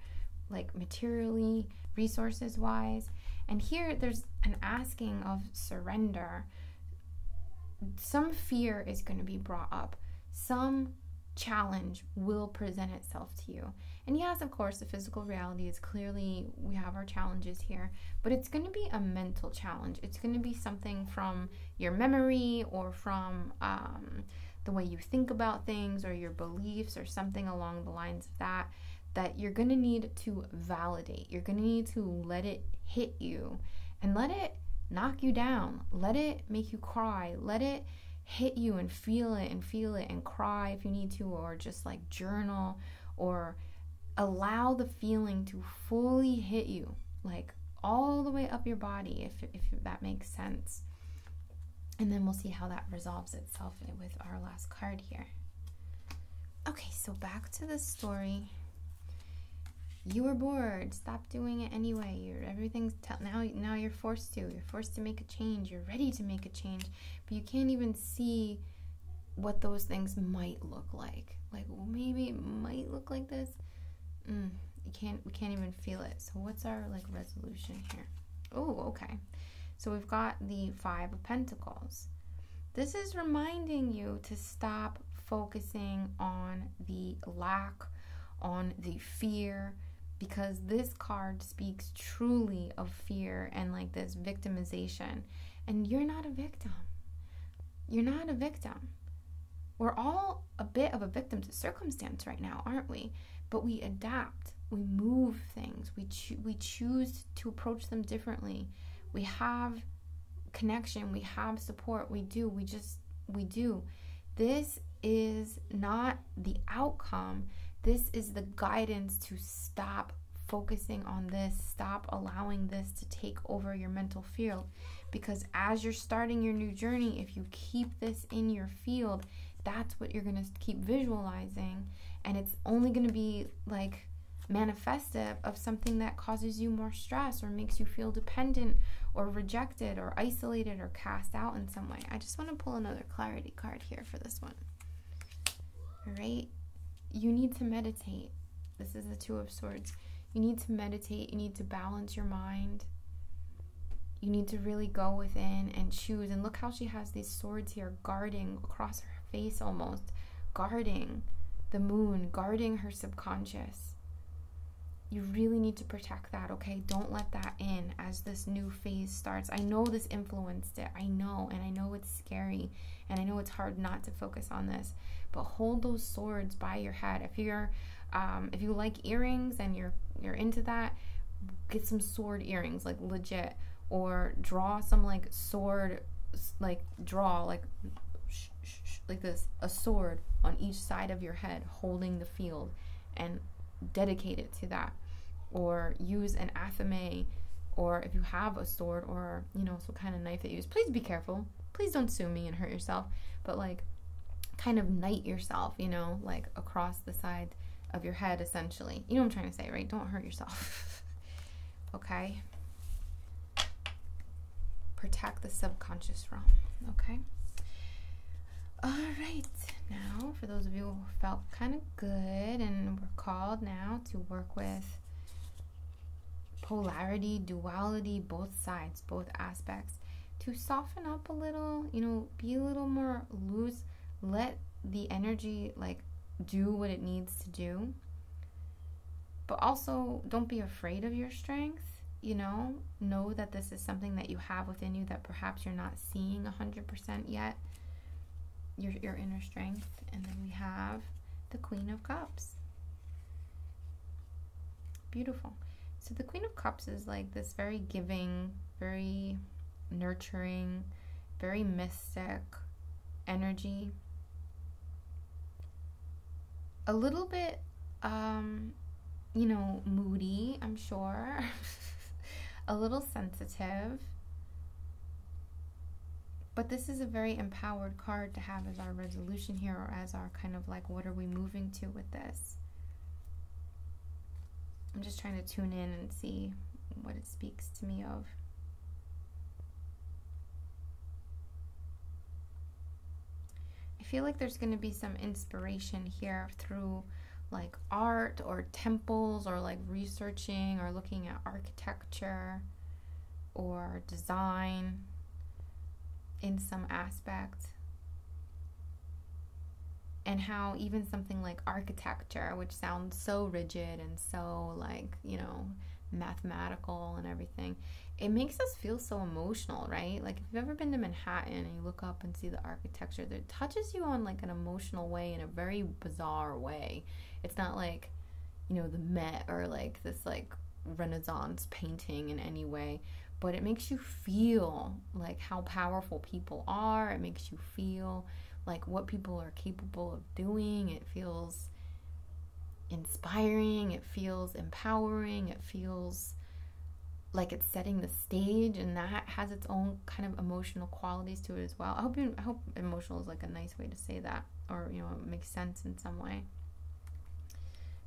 like materially, resources wise. And here there's an asking of surrender. Some fear is going to be brought up. Some challenge will present itself to you. And yes, of course, the physical reality is clearly, we have our challenges here, but it's going to be a mental challenge. It's going to be something from your memory or from the way you think about things or your beliefs or something along the lines of that you're going to need to validate. You're going to need to let it hit you and let it knock you down. Let it make you cry. Let it hit you and feel it and cry if you need to, or just like journal, or allow the feeling to fully hit you, like all the way up your body, if that makes sense. And then we'll see how that resolves itself with our last card here. Okay, so back to the story. You were bored. Stop doing it anyway. Now you're forced to. You're forced to make a change. You're ready to make a change, but you can't even see what those things might look like. Like, well, maybe it might look like this. We can't even feel it. So what's our like resolution here? Oh, okay. So we've got the 5 of Pentacles. This is reminding you to stop focusing on the lack, on the fear, because this card speaks truly of fear and like this victimization. And you're not a victim. You're not a victim. We're all a bit of a victim to circumstance right now, aren't we? But we adapt. We move things. We choose to approach them differently. We have connection. We have support. We do. We do. This is not the outcome. This is the guidance to stop focusing on this. Stop allowing this to take over your mental field. Because as you're starting your new journey, if you keep this in your field, that's what you're going to keep visualizing. And it's only going to be like manifestive of something that causes you more stress or makes you feel dependent or rejected or isolated or cast out in some way. I just want to pull another clarity card here for this one. All right. You need to meditate. This is the 2 of Swords. You need to meditate. You need to balance your mind. You need to really go within and choose. And look how she has these swords here guarding across her face almost. Guarding the moon. Guarding her subconscious. You really need to protect that, okay? Don't let that in as this new phase starts. I know this influenced it. I know. And I know it's scary. And I know it's hard not to focus on this. But hold those swords by your head. If you like earrings and you're into that, get some sword earrings, like legit. Or draw some like sword, like draw like this, a sword on each side of your head, holding the field, and dedicate it to that. Or use an athame, or if you have a sword or some kind of knife that you use, please be careful. Please don't sue me and hurt yourself. But like kind of knight yourself, like across the side of your head, essentially. You know what I'm trying to say, right? Don't hurt yourself. Okay? Protect the subconscious realm, okay? All right. Now, for those of you who felt kind of good and were called now to work with polarity, duality, both sides, both aspects, to soften up a little, be a little more loose, let the energy like do what it needs to do, but also don't be afraid of your strength. Know that this is something that you have within you that perhaps you're not seeing 100% yet, your inner strength. And then we have the Queen of Cups. Beautiful. So the Queen of Cups is like this very giving, very nurturing, very mystic energy. A little bit, moody, I'm sure. A little sensitive. But this is a very empowered card to have as our resolution here, or as our kind of like, what are we moving to with this? I'm just trying to tune in and see what it speaks to me of. I feel like there's going to be some inspiration here through like art or temples, or like researching or looking at architecture or design in some aspect. And how even something like architecture, which sounds so rigid and so like, you know, mathematical and everything, it makes us feel so emotional, right? Like if you've ever been to Manhattan and you look up and see the architecture, that touches you on like an emotional way, in a very bizarre way. It's not like, you know, the Met or like this like Renaissance painting in any way, but it makes you feel like how powerful people are. It makes you feel like what people are capable of doing. It feels inspiring. It feels empowering. It feels like it's setting the stage, and that has its own kind of emotional qualities to it as well. I hope emotional is like a nice way to say that, or, you know, it makes sense in some way.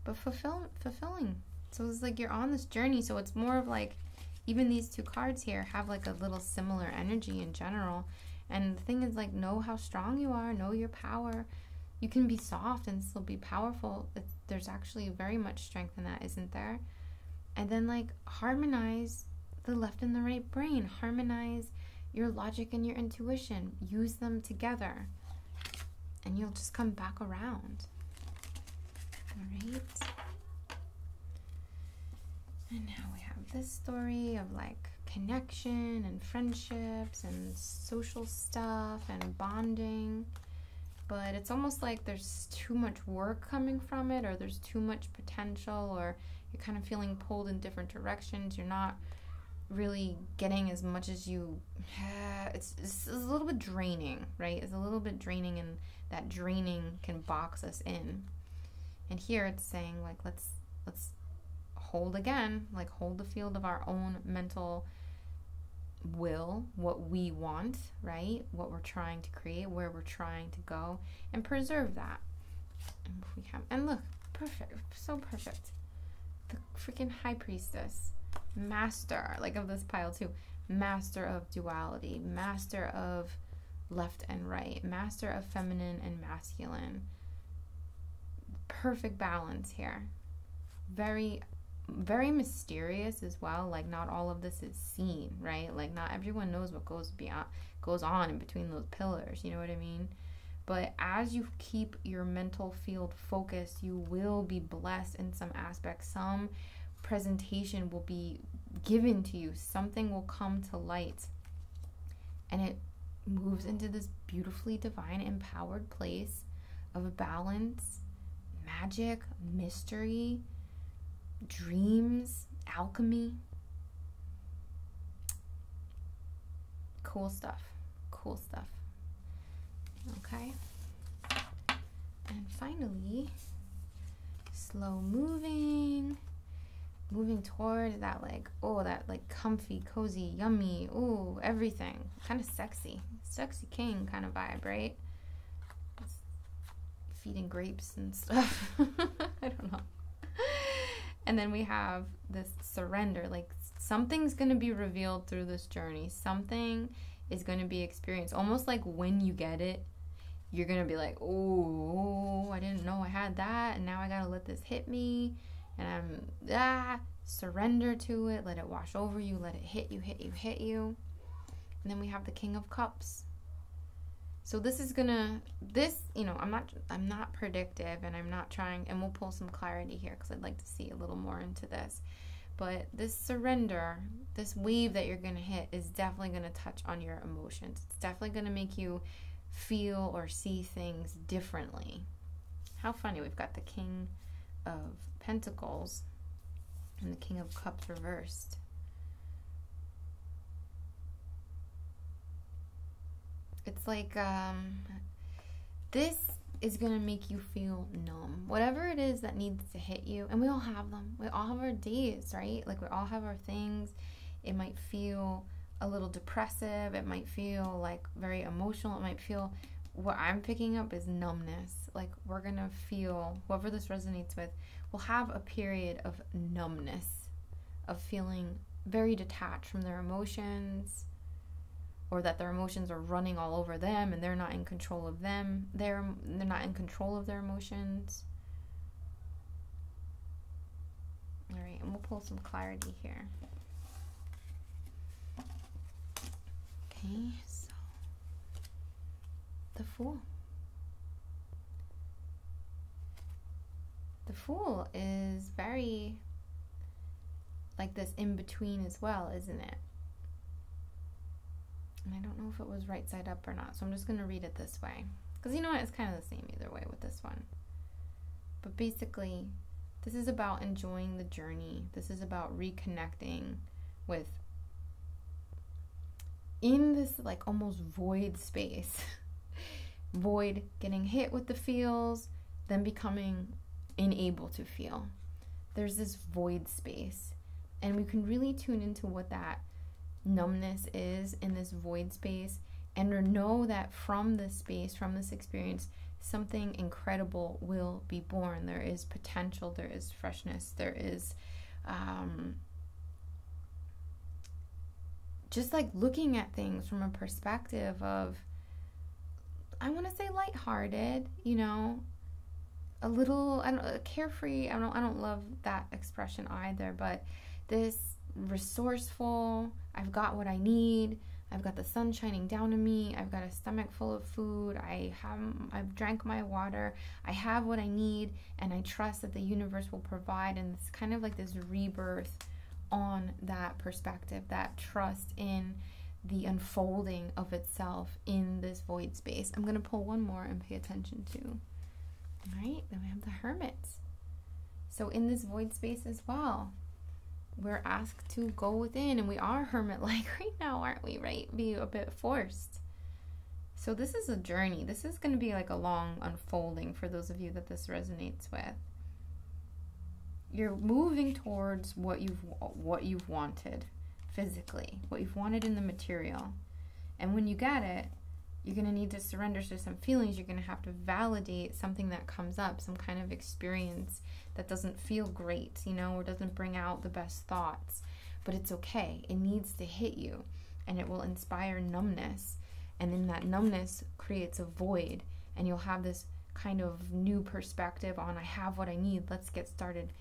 But fulfilling. So it's like you're on this journey. So it's more of like, even these two cards here have like a little similar energy in general. And the thing is, like, know how strong you are, know your power. You can be soft and still be powerful. There's actually very much strength in that, isn't there? And then, like, harmonize the left and the right brain. Harmonize your logic and your intuition. Use them together. And you'll just come back around. All right? And now we have this story of, like, connection and friendships and social stuff and bonding. But it's almost like there's too much work coming from it, or there's too much potential, or you're kind of feeling pulled in different directions. You're not really getting as much as you... It's a little bit draining, right? It's a little bit draining, and that draining can box us in. And here it's saying, like, let's hold again, like hold the field of our own mental will, what we want, right? What we're trying to create, where we're trying to go, and preserve that. And if we have, and look, perfect, so perfect. The freaking High Priestess, master, like, of this pile too, master of duality, master of left and right, master of feminine and masculine. Perfect balance here. Very, very mysterious as well. Like, not all of this is seen, right? Like, not everyone knows what goes on in between those pillars, you know what I mean? But as you keep your mental field focused, you will be blessed in some aspects. Some presentation will be given to you. Something will come to light. And it moves into this beautifully divine, empowered place of balance, magic, mystery, dreams, alchemy. Cool stuff. Cool stuff. Okay. And finally, slow moving toward that, like, oh, that, like, comfy, cozy, yummy, ooh, everything. Kind of sexy king kind of vibe, right? Feeding grapes and stuff. I don't know. And then we have this surrender. Like, something's going to be revealed through this journey. Something is going to be experienced. Almost like when you get it, you're going to be like, oh, I didn't know I had that. And now I got to let this hit me. And surrender to it. Let it wash over you. Let it hit you. And then we have the King of Cups. So this is gonna, you know, I'm not predictive, and I'm not trying, and we'll pull some clarity here because I'd like to see a little more into this. But this surrender, this wave that you're gonna hit, is definitely gonna touch on your emotions. It's definitely gonna make you feel or see things differently. How funny, we've got the King of Pentacles and the King of Cups reversed. It's like, this is going to make you feel numb. Whatever it is that needs to hit you, and we all have them. We all have our days, right? Like, we all have our things. It might feel a little depressive. It might feel, like, very emotional. It might feel, what I'm picking up is numbness. Like, we're going to feel, whoever this resonates with, will have a period of numbness, of feeling very detached from their emotions, or that their emotions are running all over them and they're not in control of them. They're not in control of their emotions. All right, and we'll pull some clarity here. Okay, so the Fool. The Fool is very like this in between as well, isn't it? And I don't know if it was right side up or not, so I'm just going to read it this way. Because you know what? It's kind of the same either way with this one. But basically, this is about enjoying the journey. This is about reconnecting with, in this like almost void space. Void, getting hit with the feels, then becoming unable to feel. There's this void space. And we can really tune into what that numbness is in this void space, and know that from this space, from this experience, something incredible will be born. There is potential, there is freshness, there is just like looking at things from a perspective of, I want to say lighthearted, you know, a little, I don't, carefree. I don't love that expression either, but this resourceful, I've got what I need, I've got the sun shining down on me, I've got a stomach full of food, I've drank my water, I have what I need, and I trust that the universe will provide. And it's kind of like this rebirth on that perspective, that trust in the unfolding of itself in this void space. I'm going to pull one more and pay attention to. All right, then we have the Hermit. So in this void space as well, we're asked to go within, and we are hermit-like right now, aren't we, right? Be a bit forced. So this is a journey. This is going to be like a long unfolding for those of you that this resonates with. You're moving towards what you've wanted physically, what you've wanted in the material. And when you get it, you're going to need to surrender to some feelings. You're going to have to validate something that comes up, some kind of experience that doesn't feel great, you know, or doesn't bring out the best thoughts. But it's okay. It needs to hit you, and it will inspire numbness. And then that numbness creates a void, and you'll have this kind of new perspective on, I have what I need, let's get started.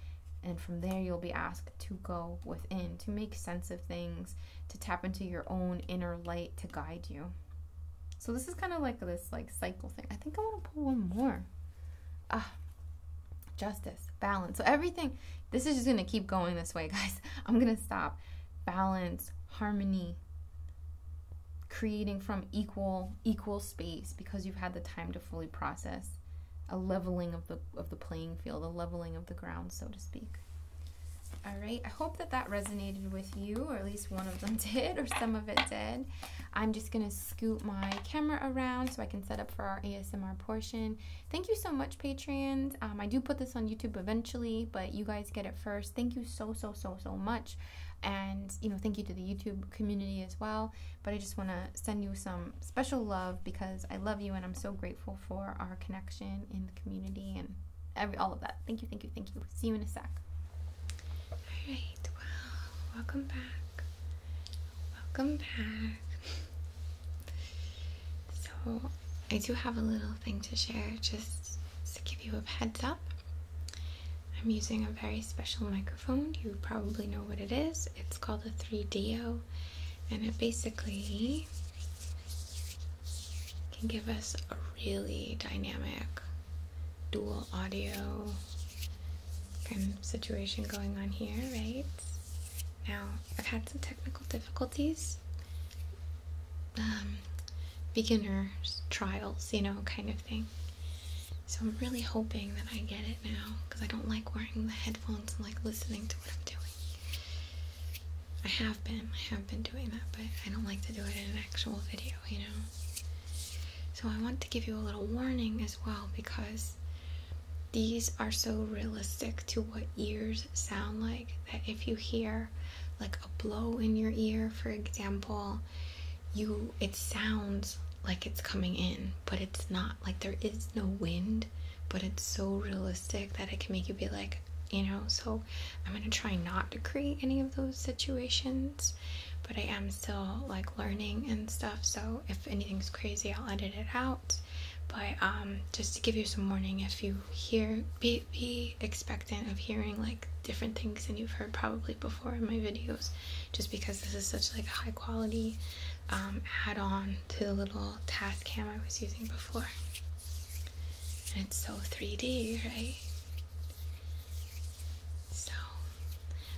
And from there, you'll be asked to go within, to make sense of things, to tap into your own inner light to guide you. So this is kind of like this like cycle thing. I think I want to pull one more. Justice, balance. So everything, this is just going to keep going this way, guys. I'm going to stop. Balance, harmony, creating from equal space because you've had the time to fully process. A leveling of the playing field, a leveling of the ground, so to speak. All right, I hope that resonated with you, or at least one of them did, or some of it did. I'm just going to scoot my camera around so I can set up for our ASMR portion. Thank you so much, Patreons. I do put this on YouTube eventually, but you guys get it first. Thank you so much. And, you know, thank you to the YouTube community as well. But I just want to send you some special love because I love you, and I'm so grateful for our connection in the community and all of that. Thank you. See you in a sec. All right, well, welcome back. So I do have a little thing to share, just to give you a heads up. I'm using a very special microphone. You probably know what it is. It's called a 3DO, and it basically can give us a really dynamic dual audio kind of situation going on here, right? Now, I've had some technical difficulties, beginner's trials, you know, kind of thing. So I'm really hoping that I get it now, because I don't like wearing the headphones and like listening to what I'm doing. I have been doing that, but I don't like to do it in an actual video, you know. So I want to give you a little warning as well, because these are so realistic to what ears sound like, that if you hear like a blow in your ear, for example, it sounds like it's coming in, but it's not. Like, there is no wind, but it's so realistic that it can make you be like, you know. So I'm gonna try not to create any of those situations, but I am still like learning and stuff, so if anything's crazy, I'll edit it out. But just to give you some warning, if you hear, be expectant of hearing like different things than you've heard probably before in my videos, just because this is such like a high quality add-on to the little task cam I was using before. And it's so 3D, right? So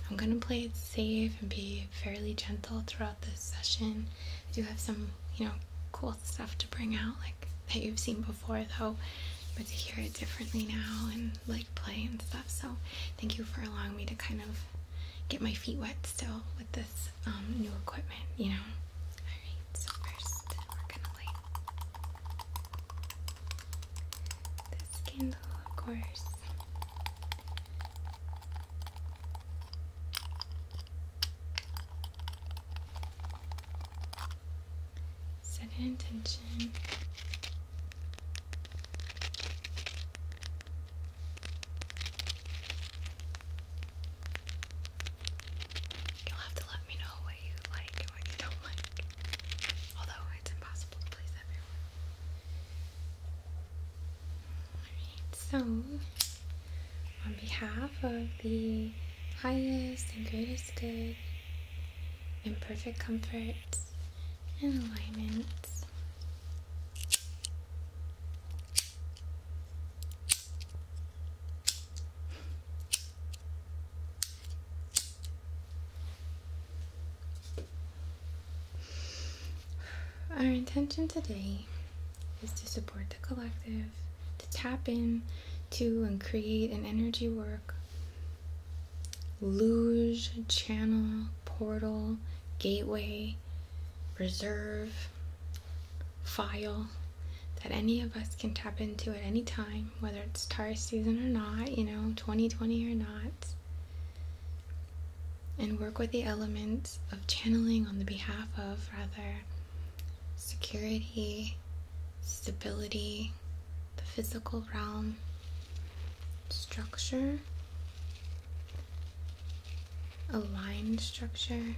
I'm gonna play it safe and be fairly gentle throughout this session. I do have some, you know, cool stuff to bring out, like that you've seen before though, but to hear it differently now and like play and stuff. So thank you for allowing me to kind of get my feet wet still with this new equipment, you know. Alright, so first we're gonna light this candle, of course. Set an intention. You'll have to let me know what you like and what you don't like. Although it's impossible to please everyone. Alright, so on behalf of the highest and greatest good, in perfect comfort and alignment, our intention today is to support the collective, to tap in to and create an energy work, luge, channel, portal, gateway, reserve, file that any of us can tap into at any time, whether it's Taurus season or not, you know, 2020 or not, and work with the elements of channeling on the behalf of, rather, security, stability, the physical realm, structure, aligned structure,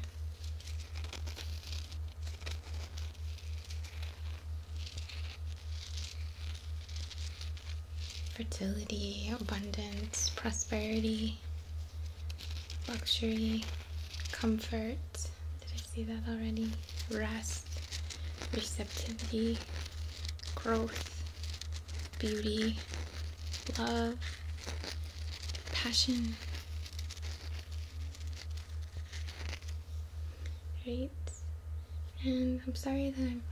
fertility, abundance, prosperity, luxury, comfort, did I see that already? Rest, receptivity, growth, beauty, love, passion. Right? And I'm sorry that I'm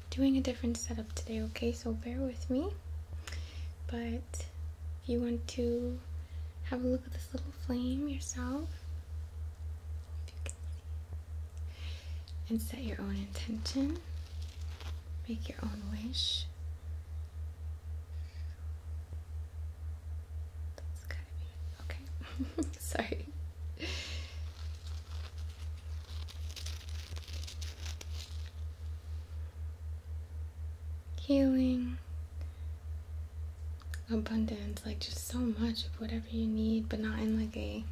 doing a different setup today, okay? So bear with me. But if you want to have a look at this little flame yourself, if you can see, and set your own intention, make your own wish. That's gotta be okay. Sorry. Healing, abundance, like just so much of whatever you need, but not in like a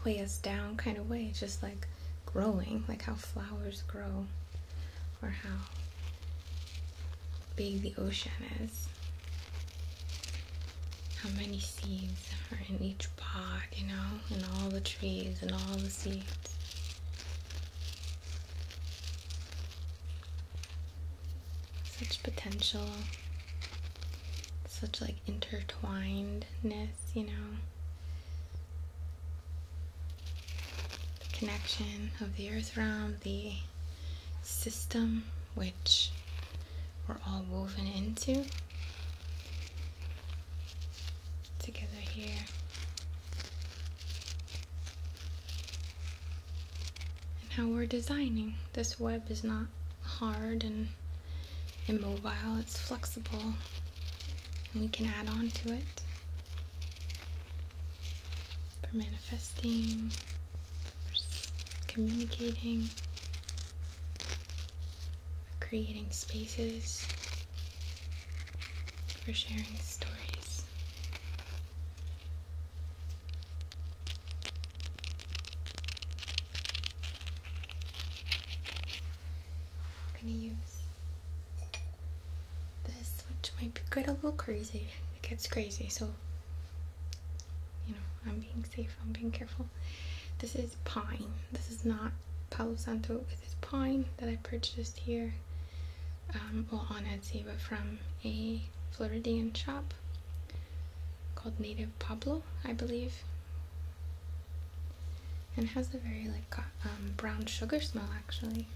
weigh us down kind of way. It's just like growing, like how flowers grow, or how big the ocean is, how many seeds are in each pod, you know, and all the trees and all the seeds. Such potential, such like intertwinedness, you know. The connection of the earth realm, the system which we're all woven into together here. And how we're designing. This web is not hard and immobile, it's flexible, and we can add on to it for manifesting, for communicating, for creating spaces, for sharing stories. I'm going to use this, which might might get a little crazy. It gets crazy, so you know, I'm being safe, I'm being careful. This is pine. This is not Palo Santo. This is pine that I purchased here, well, on Etsy, but from a Floridian shop called Native Pablo, I believe. And it has a very like brown sugar smell, actually.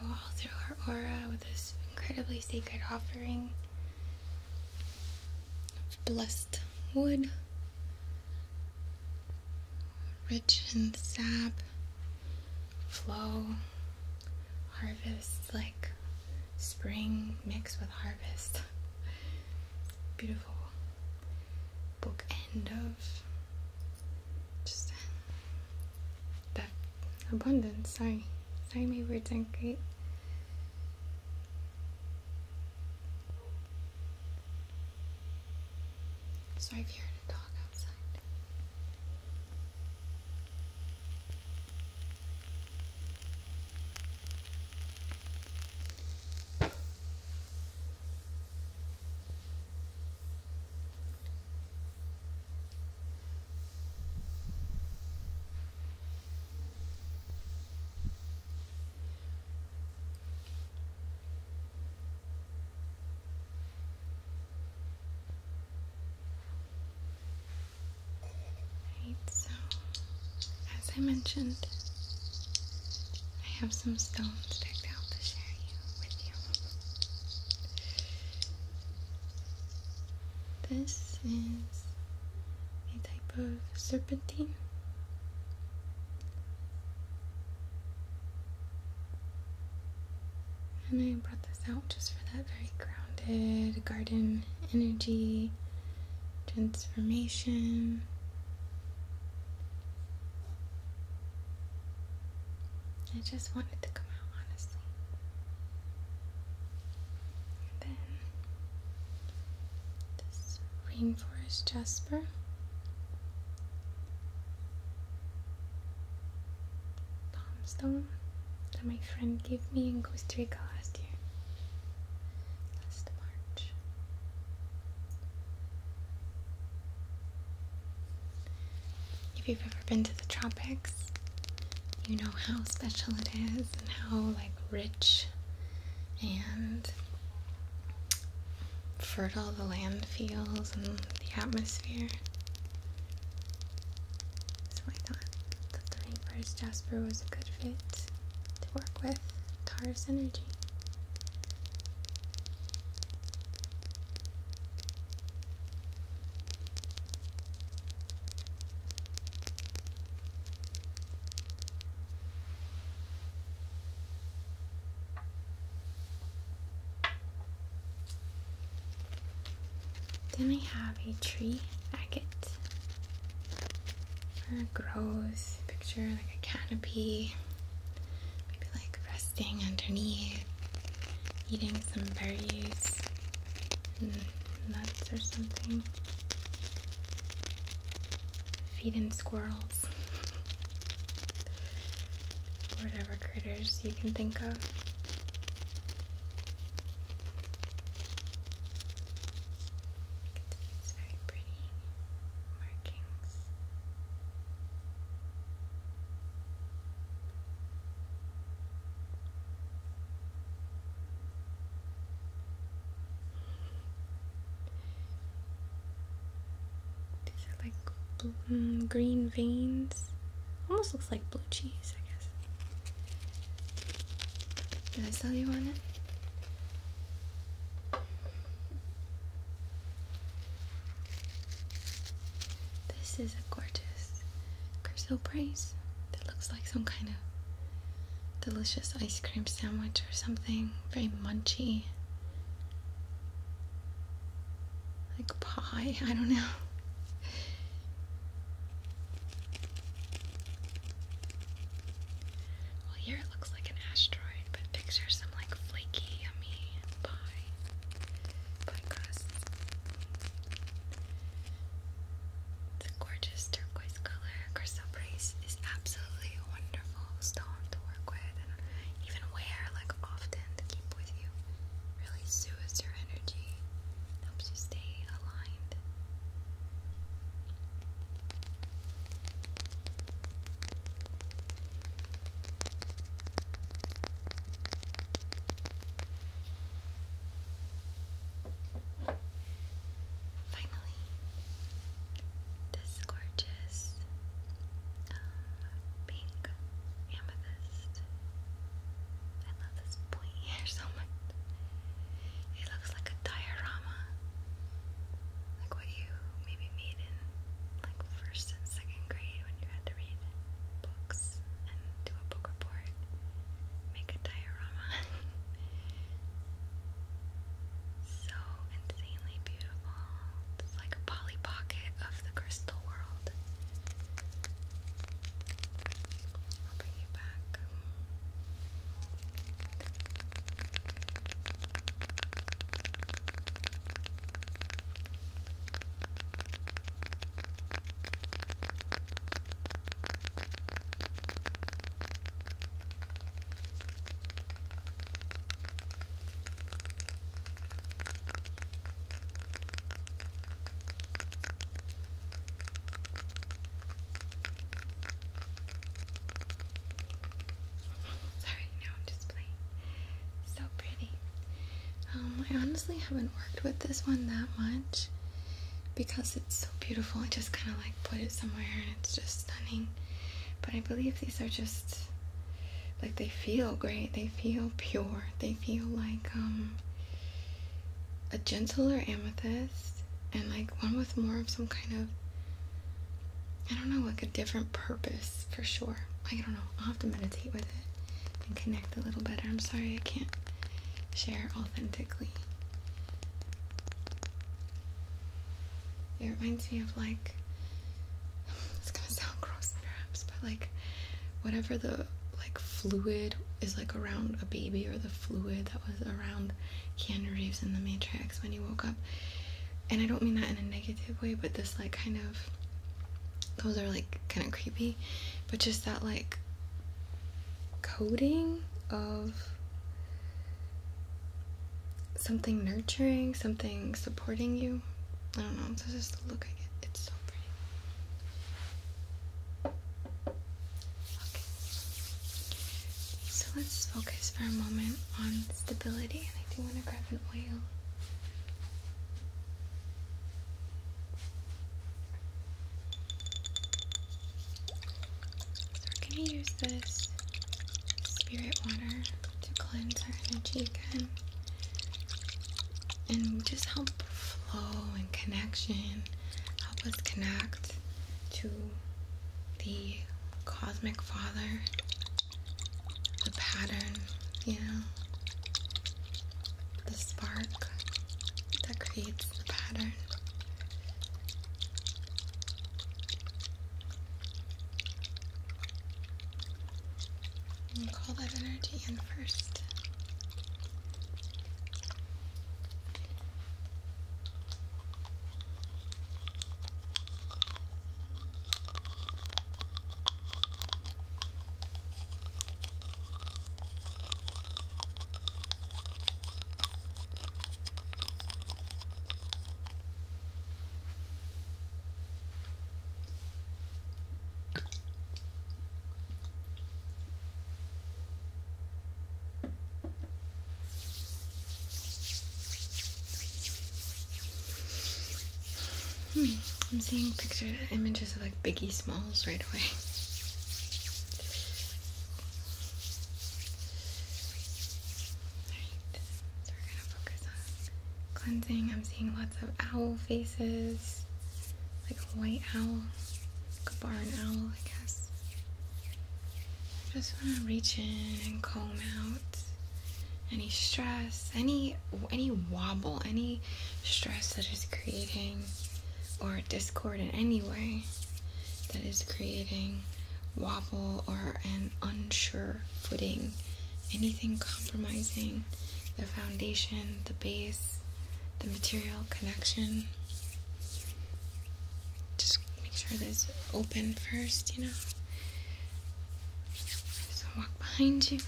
All through her aura with this incredibly sacred offering of blessed wood, rich in sap, flow, harvest, like spring mixed with harvest. Beautiful bookend of just that abundance. Sorry, my words aren't great. Sorry if you heard a dog outside. So, as I mentioned, I have some stones picked out to share with you. This is a type of serpentine. And I brought this out just for that very grounded garden energy, transformation. I just wanted to come out, honestly. And then this rainforest jasper. Palm stone that my friend gave me in Costa Rica last March. If you've ever been to the tropics, you know how special it is and how like rich and fertile the land feels and the atmosphere. So I thought that the rainforest jasper was a good fit to work with Taurus energy. Then I have a tree agate, where it grows. Picture like a canopy, maybe like resting underneath, eating some berries, and nuts or something, feeding squirrels, whatever critters you can think of. Green veins. Almost looks like blue cheese, I guess. Did I tell you on it? This is a gorgeous chrysoprase that looks like some kind of delicious ice cream sandwich or something. Very munchy. why, I don't know. Well, here it looks like an asteroid, but picture some like flaky, yummy pie crust. It's a gorgeous turquoise color. Chrysoprase is absolutely a wonderful stone to work with and even wear like often to keep with you. Really soothes your energy, helps you stay aligned. Finally, this gorgeous pink amethyst. I love this point here so much. It looks like a diorama, like what you maybe made in like first and second grade when you had to read books and do a book report. Make a diorama. So insanely beautiful. It's like a Polly Pocket of the crystal world. I'll bring you back. Sorry, no, I'm just playing. So pretty. I honestly haven't worked with this one that much because it's so beautiful. I just kind of like put it somewhere and it's just stunning. But I believe these are just like, they feel great. They feel pure. They feel like a gentler amethyst and like one with more of some kind of, I don't know, like a different purpose for sure. I don't know. I'll have to meditate with it and connect a little better. I'm sorry I can't share authentically. It reminds me of like, it's gonna sound gross perhaps, but like whatever the like fluid is like around a baby, or the fluid that was around Keanu Reeves in The Matrix when he woke up. And I don't mean that in a negative way, but this like kind of, those are like kind of creepy, but just that like coating of something nurturing, something supporting you. I don't know, it's just the look I get. It's so pretty. Okay. So let's focus for a moment on stability, and I do want to grab an oil. So we're going to use this spirit water to cleanse our energy again and just help flow and connection, help us connect to the cosmic father, the pattern, you know, the spark that creates the pattern. And call that energy in first. I'm seeing images of like Biggie Smalls right away. Alright, so we're gonna focus on cleansing. I'm seeing lots of owl faces, like a white owl, like a barn owl, I guess. Just want to reach in and comb out any stress, any wobble, any stress that is creating or discord in any way that is creating wobble or an unsure footing, anything compromising the foundation, the base, the material connection. Just make sure that it's open first, you know. So walk behind you.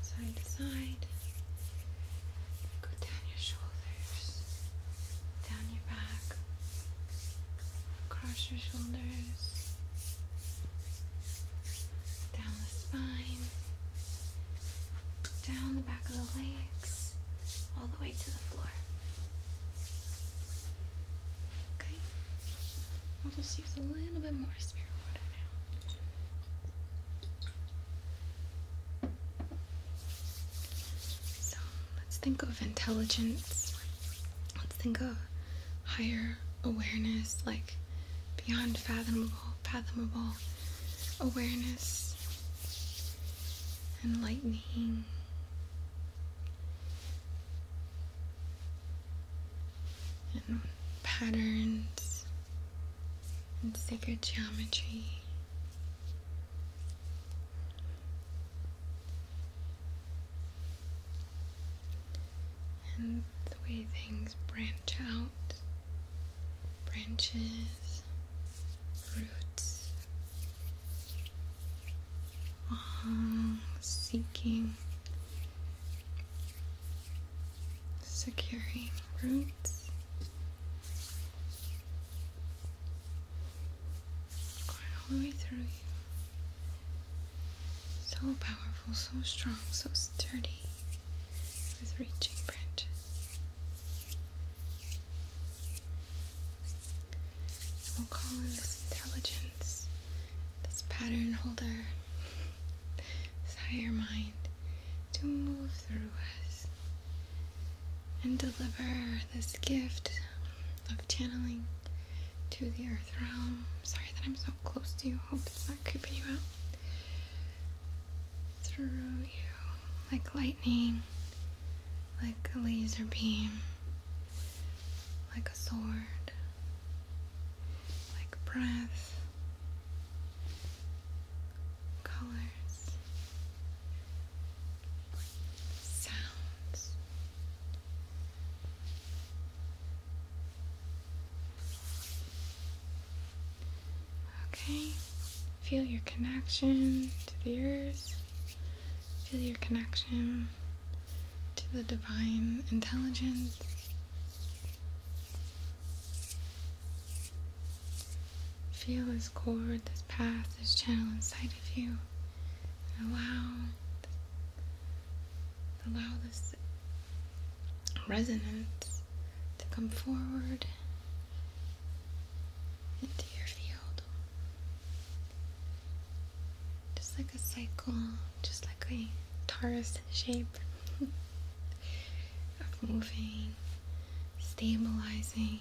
Side to side. Go down your shoulders, down your back, across your shoulders, down the spine, down the back of the legs, all the way to the floor. Okay? I'll just use a little bit more spirit water now. So let's think of intelligence. Let's think of higher awareness, like beyond fathomable awareness, enlightening. And patterns and sacred geometry. And the way things branch out, branches, roots, seeking, securing roots, going all the way through you. So powerful, so strong, so sturdy, with reaching branches. We'll call in this intelligence, this pattern holder, this higher mind, to move through us and deliver this gift of channeling to the earth realm. Sorry that I'm so close to you. Hope it's not creeping you out. Through you, like lightning, like a laser beam, like a sword, like breath, colors, sounds. Okay, feel your connection to the earth. Feel your connection to the divine intelligence. Feel this cord, this path, this channel inside of you. And allow this resonance to come forward into your field. Just like a cycle, just like a Taurus shape of moving, stabilizing,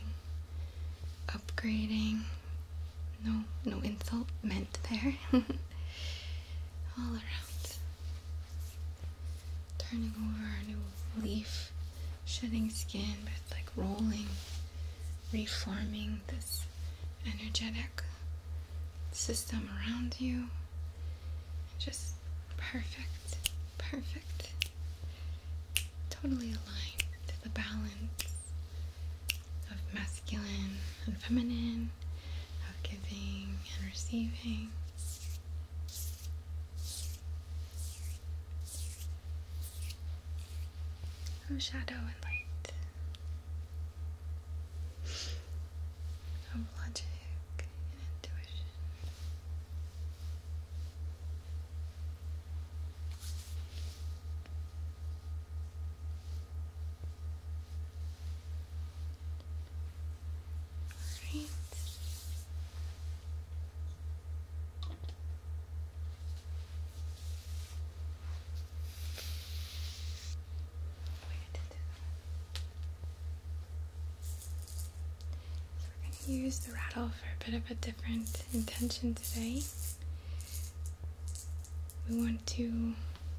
upgrading. No insult meant there. All around. Turning over a new leaf, shedding skin, but like rolling, reforming this energetic system around you. Just perfect. Totally aligned to the balance of masculine and feminine, of giving and receiving. Of shadow and light. Of logic and intuition. Use the rattle for a bit of a different intention today. We want to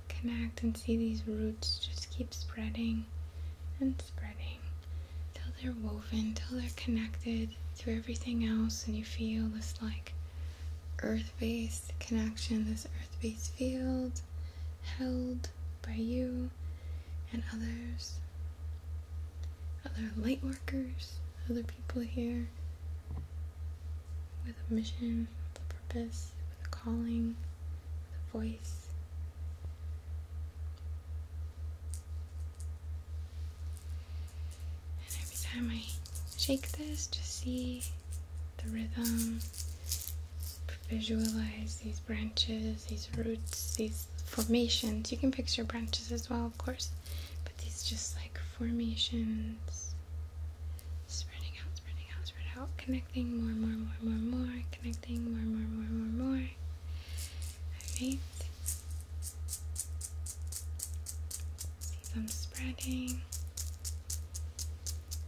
connect and see these roots just keep spreading and spreading till they're woven, till they're connected to everything else, and you feel this like earth-based connection, this earth-based field held by you and others, other light workers, other people here with a mission, with a purpose, with a calling, with a voice. And every time I shake this, just see the rhythm, visualize these branches, these roots, these formations. You can picture branches as well, of course, but these just like formations, spreading out, spreading out, spread out, connecting more, more, more, more, more, connecting more, more, more, more, more. Alright. See them spreading,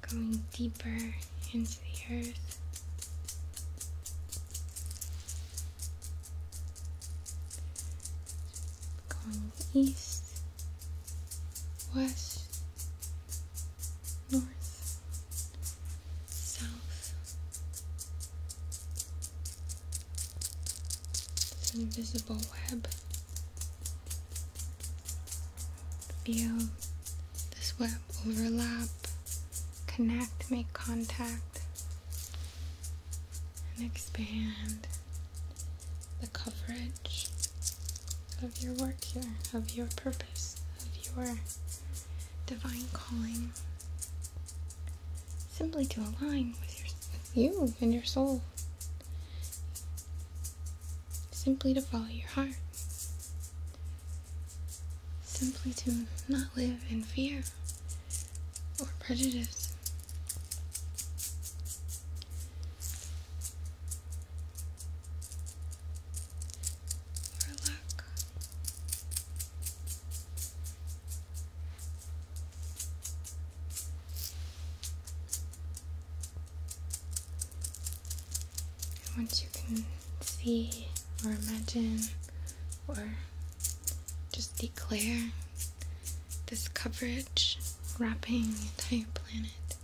going deeper into the earth. Going east, west, north, south. This invisible web. Feel this web overlap, connect, make contact, and expand the coverage of your work here, of your purpose, of your divine calling, simply to align with you and your soul, simply to follow your heart, simply to not live in fear or prejudice. Once you can see or imagine or just declare this coverage wrapping the entire planet,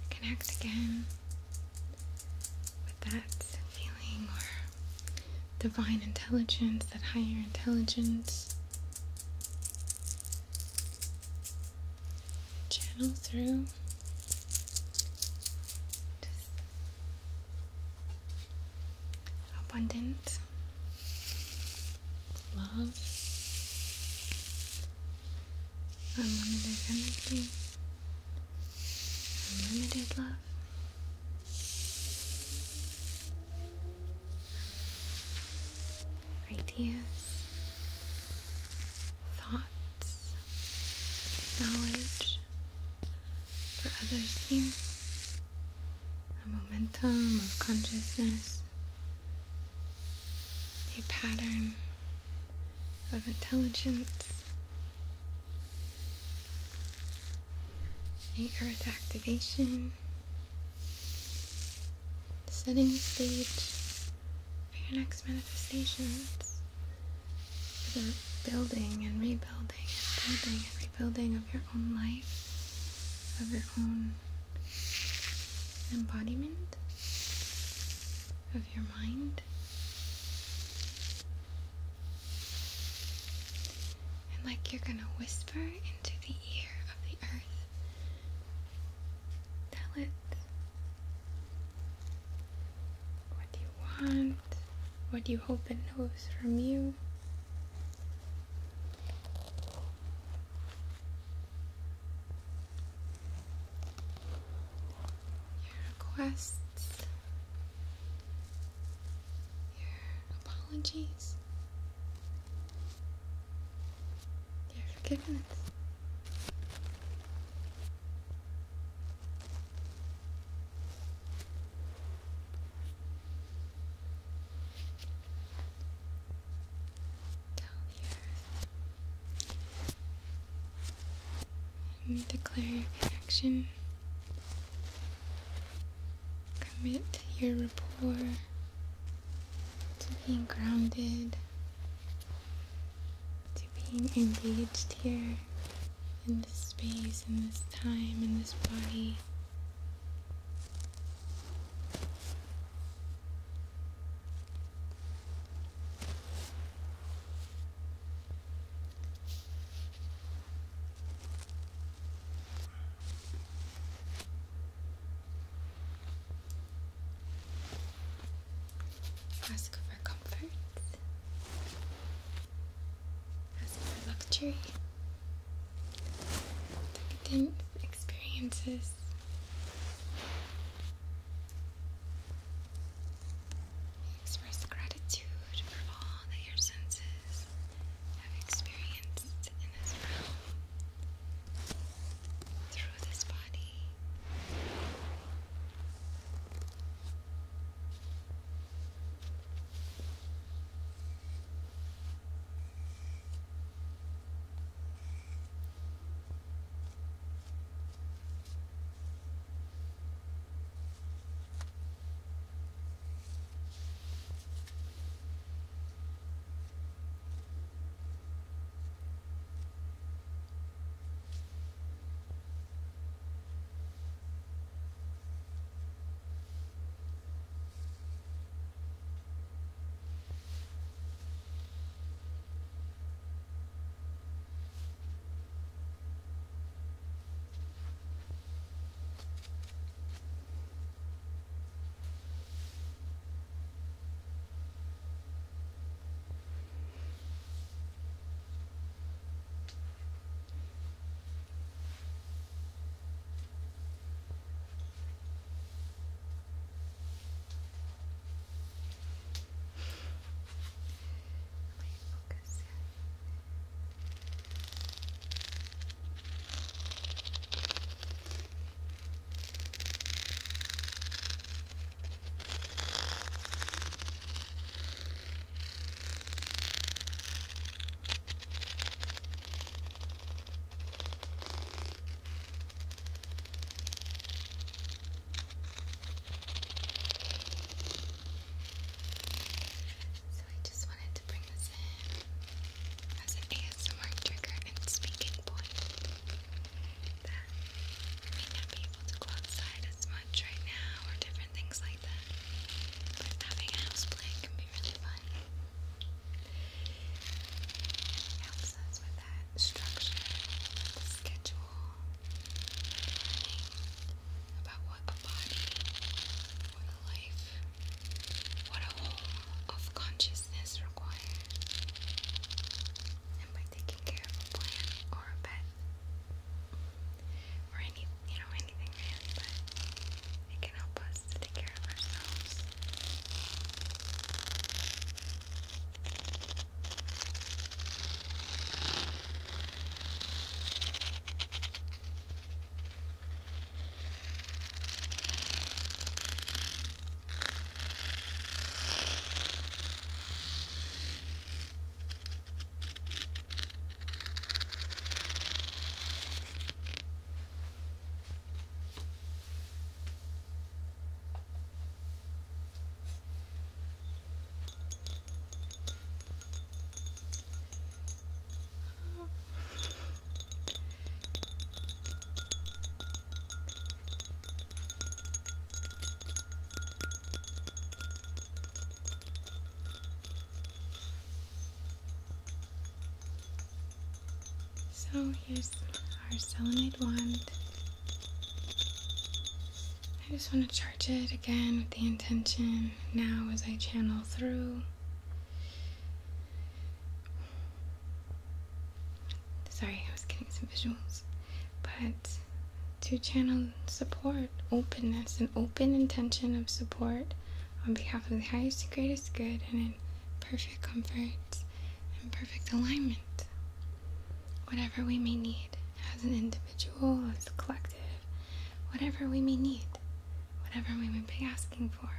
connect again with that feeling or divine intelligence, that higher intelligence. Channel through. Abundant love, unlimited energy, unlimited love, ideas, thoughts, knowledge for others here, a momentum of consciousness, a pattern of intelligence, a earth activation, setting the stage for your next manifestations, for the building and rebuilding and building and rebuilding of your own life, of your own embodiment, of your mind. Like you're gonna whisper into the ear of the earth. Tell it what you want, what you hope it knows from you. Your requests, your apologies, forgiveness. Tell the earth. And declare your connection. Commit your rapport to being grounded being engaged here in this space, in this time, in this body. Ask for comfort. Ask for luxury. Decadent experiences. Express gratitude for all that your senses have experienced in this realm through this body. So here's our selenite wand. I just want to charge it again with the intention now as I channel through. Sorry, I was getting some visuals. But to channel support, openness, an open intention of support on behalf of the highest and greatest good and in perfect comfort and perfect alignment. Whatever we may need as an individual, as a collective, whatever we may need, whatever we may be asking for.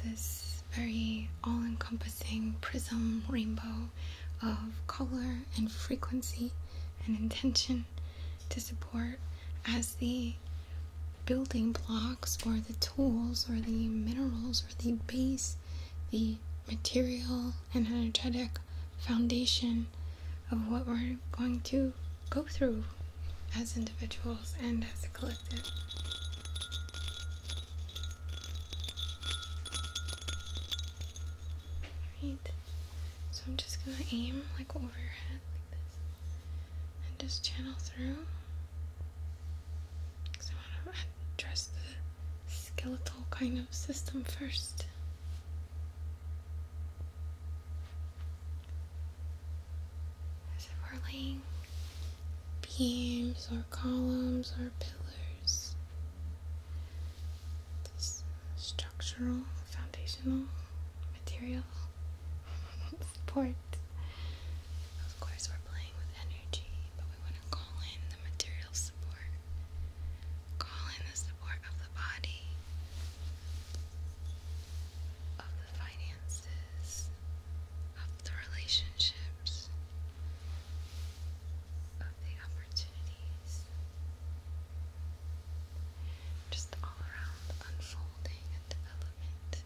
This very all-encompassing prism rainbow of color and frequency and intention to support as the building blocks or the tools or the minerals or the base, the material and energetic foundation of what we're going to go through as individuals and as a collective. Alright, so I'm just gonna aim like over your head like this and just channel through. So I want to address the skeletal kind of system first. As if we're laying beams or columns or pillars. This structural, foundational material support. Of course, we're playing with energy, but we want to call in the material support. Call in the support of the body, of the finances, of the relationships, of the opportunities, just all around unfolding and development.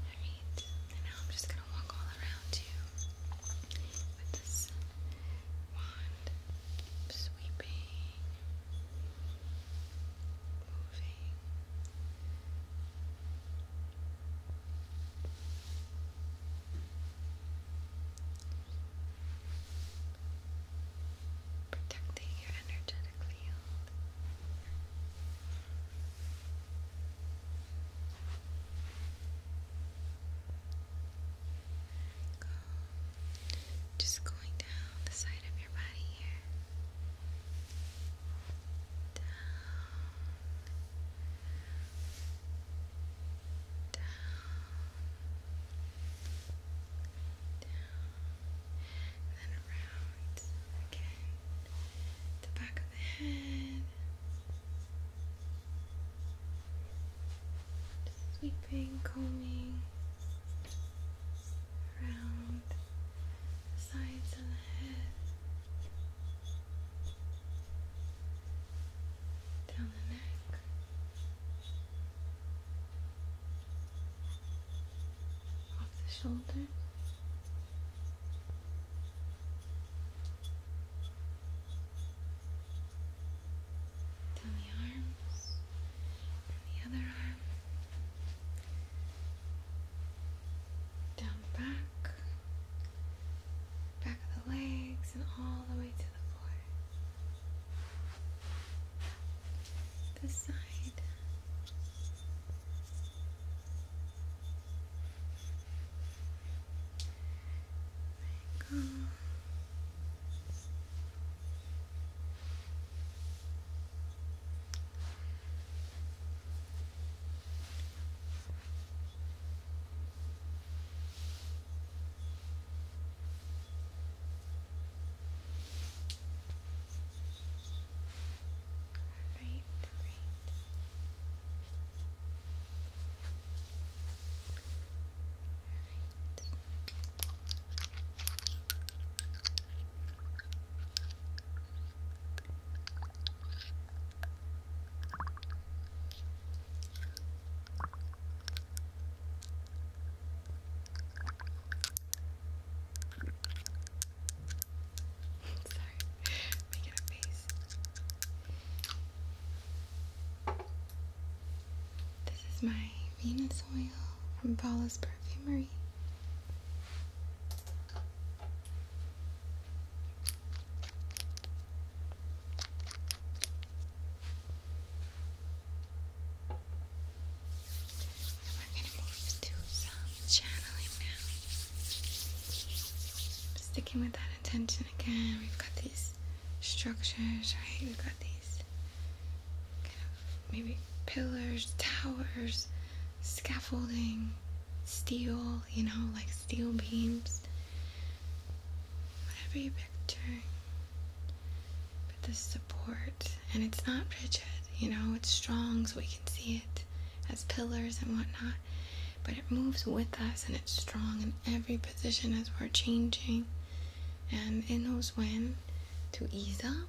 Alright, and now I'm just going to walk all around you with this wand, sweeping, moving. Protecting your energetic field. Just going down the side of your body here. Down, down, down, and then around again. The back of the head. Just sweeping, combing around the sides of the head, down the neck, off the shoulders, down the arms, and the other arm, down the back, back of the legs, and all the way to the floor. This side. There you go. Great, great. Sorry, making a face. This is my Venus oil from Paula's Perfumery. We're going to move to some channeling now. Sticking with that intention again, we've got these structures, right? We've got these kind of maybe pillars, towers, scaffolding, steel, like steel beams. Whatever you picture. But the support, and it's not rigid, it's strong so we can see it as pillars and whatnot. But it moves with us and it's strong in every position as we're changing. And it knows when to ease up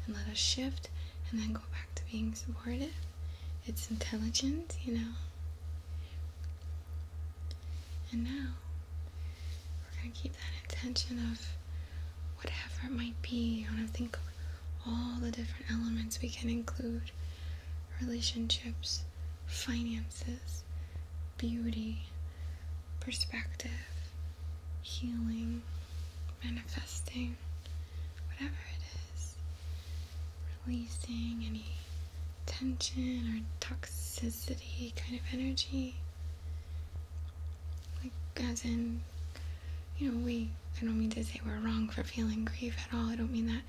and let us shift and then go back to being supportive. It's intelligent, And now we're going to keep that intention of whatever it might be. I want to think of all the different elements we can include: relationships, finances, beauty, perspective, healing, manifesting, whatever it is. Releasing any tension or toxicity kind of energy. Like, as in, I don't mean to say we're wrong for feeling grief at all. I don't mean that.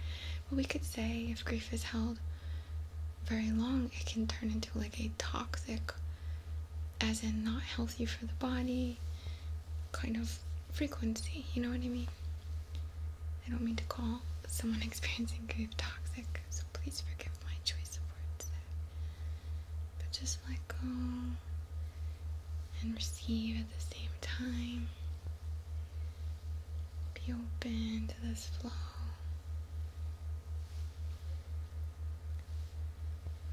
But we could say if grief is held very long, it can turn into like a toxic, as in not healthy for the body, kind of frequency. You know what I mean? I don't mean to call someone experiencing grief toxic, so please forgive my choice of words there. But just let go and receive at the same time. Be open to this flow.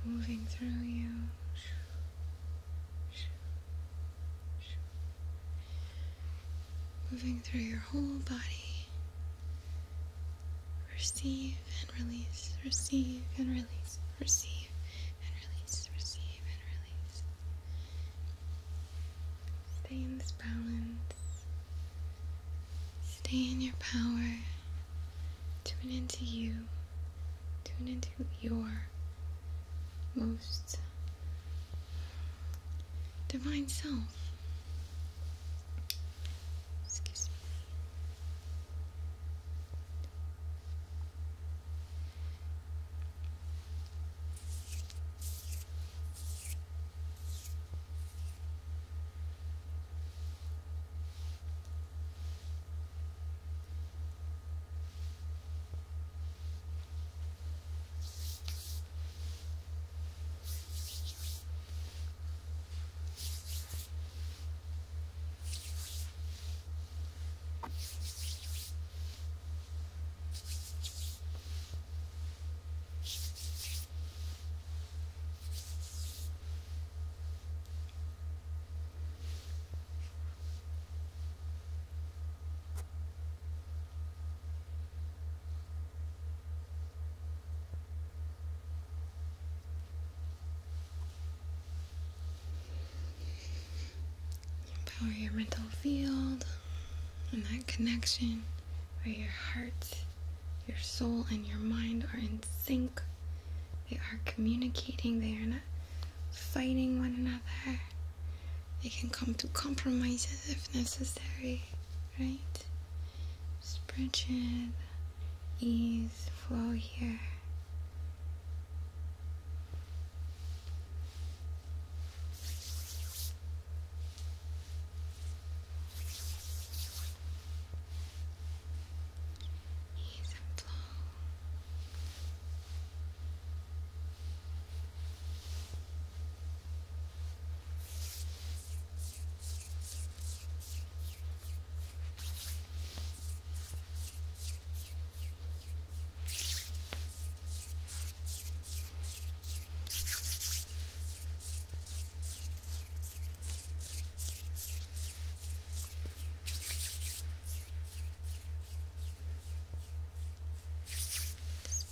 Moving through you. Moving through your whole body. Receive and release. Receive and release. Receive and release. Receive and release. Stay in this balance. Stay in your power. Tune into you. Tune into your most divine self. Excuse me. Empower your mental field and that connection where your heart, your soul, and your mind are in sync. They are communicating. They are not fighting one another. They can come to compromises if necessary, right? Just bridge ease, flow here.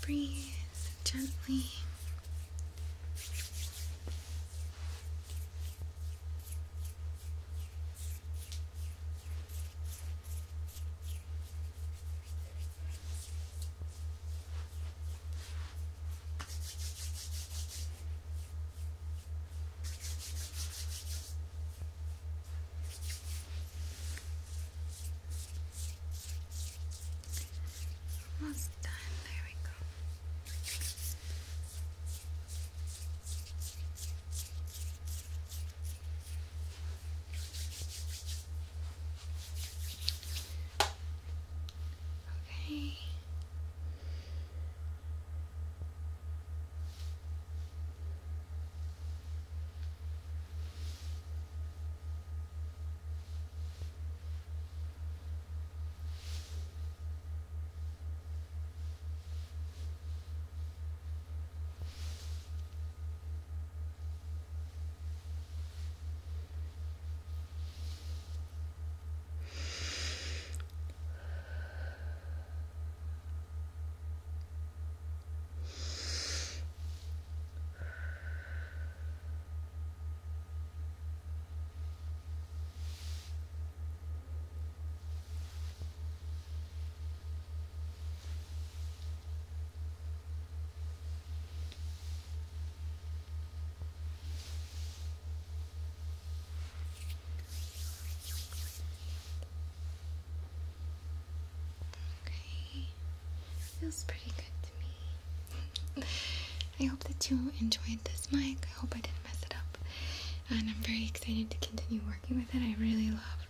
Breathe gently. Almost done. There we go. feels pretty good to me. I hope that you enjoyed this mic. I hope I didn't mess it up. And I'm very excited to continue working with it. I really love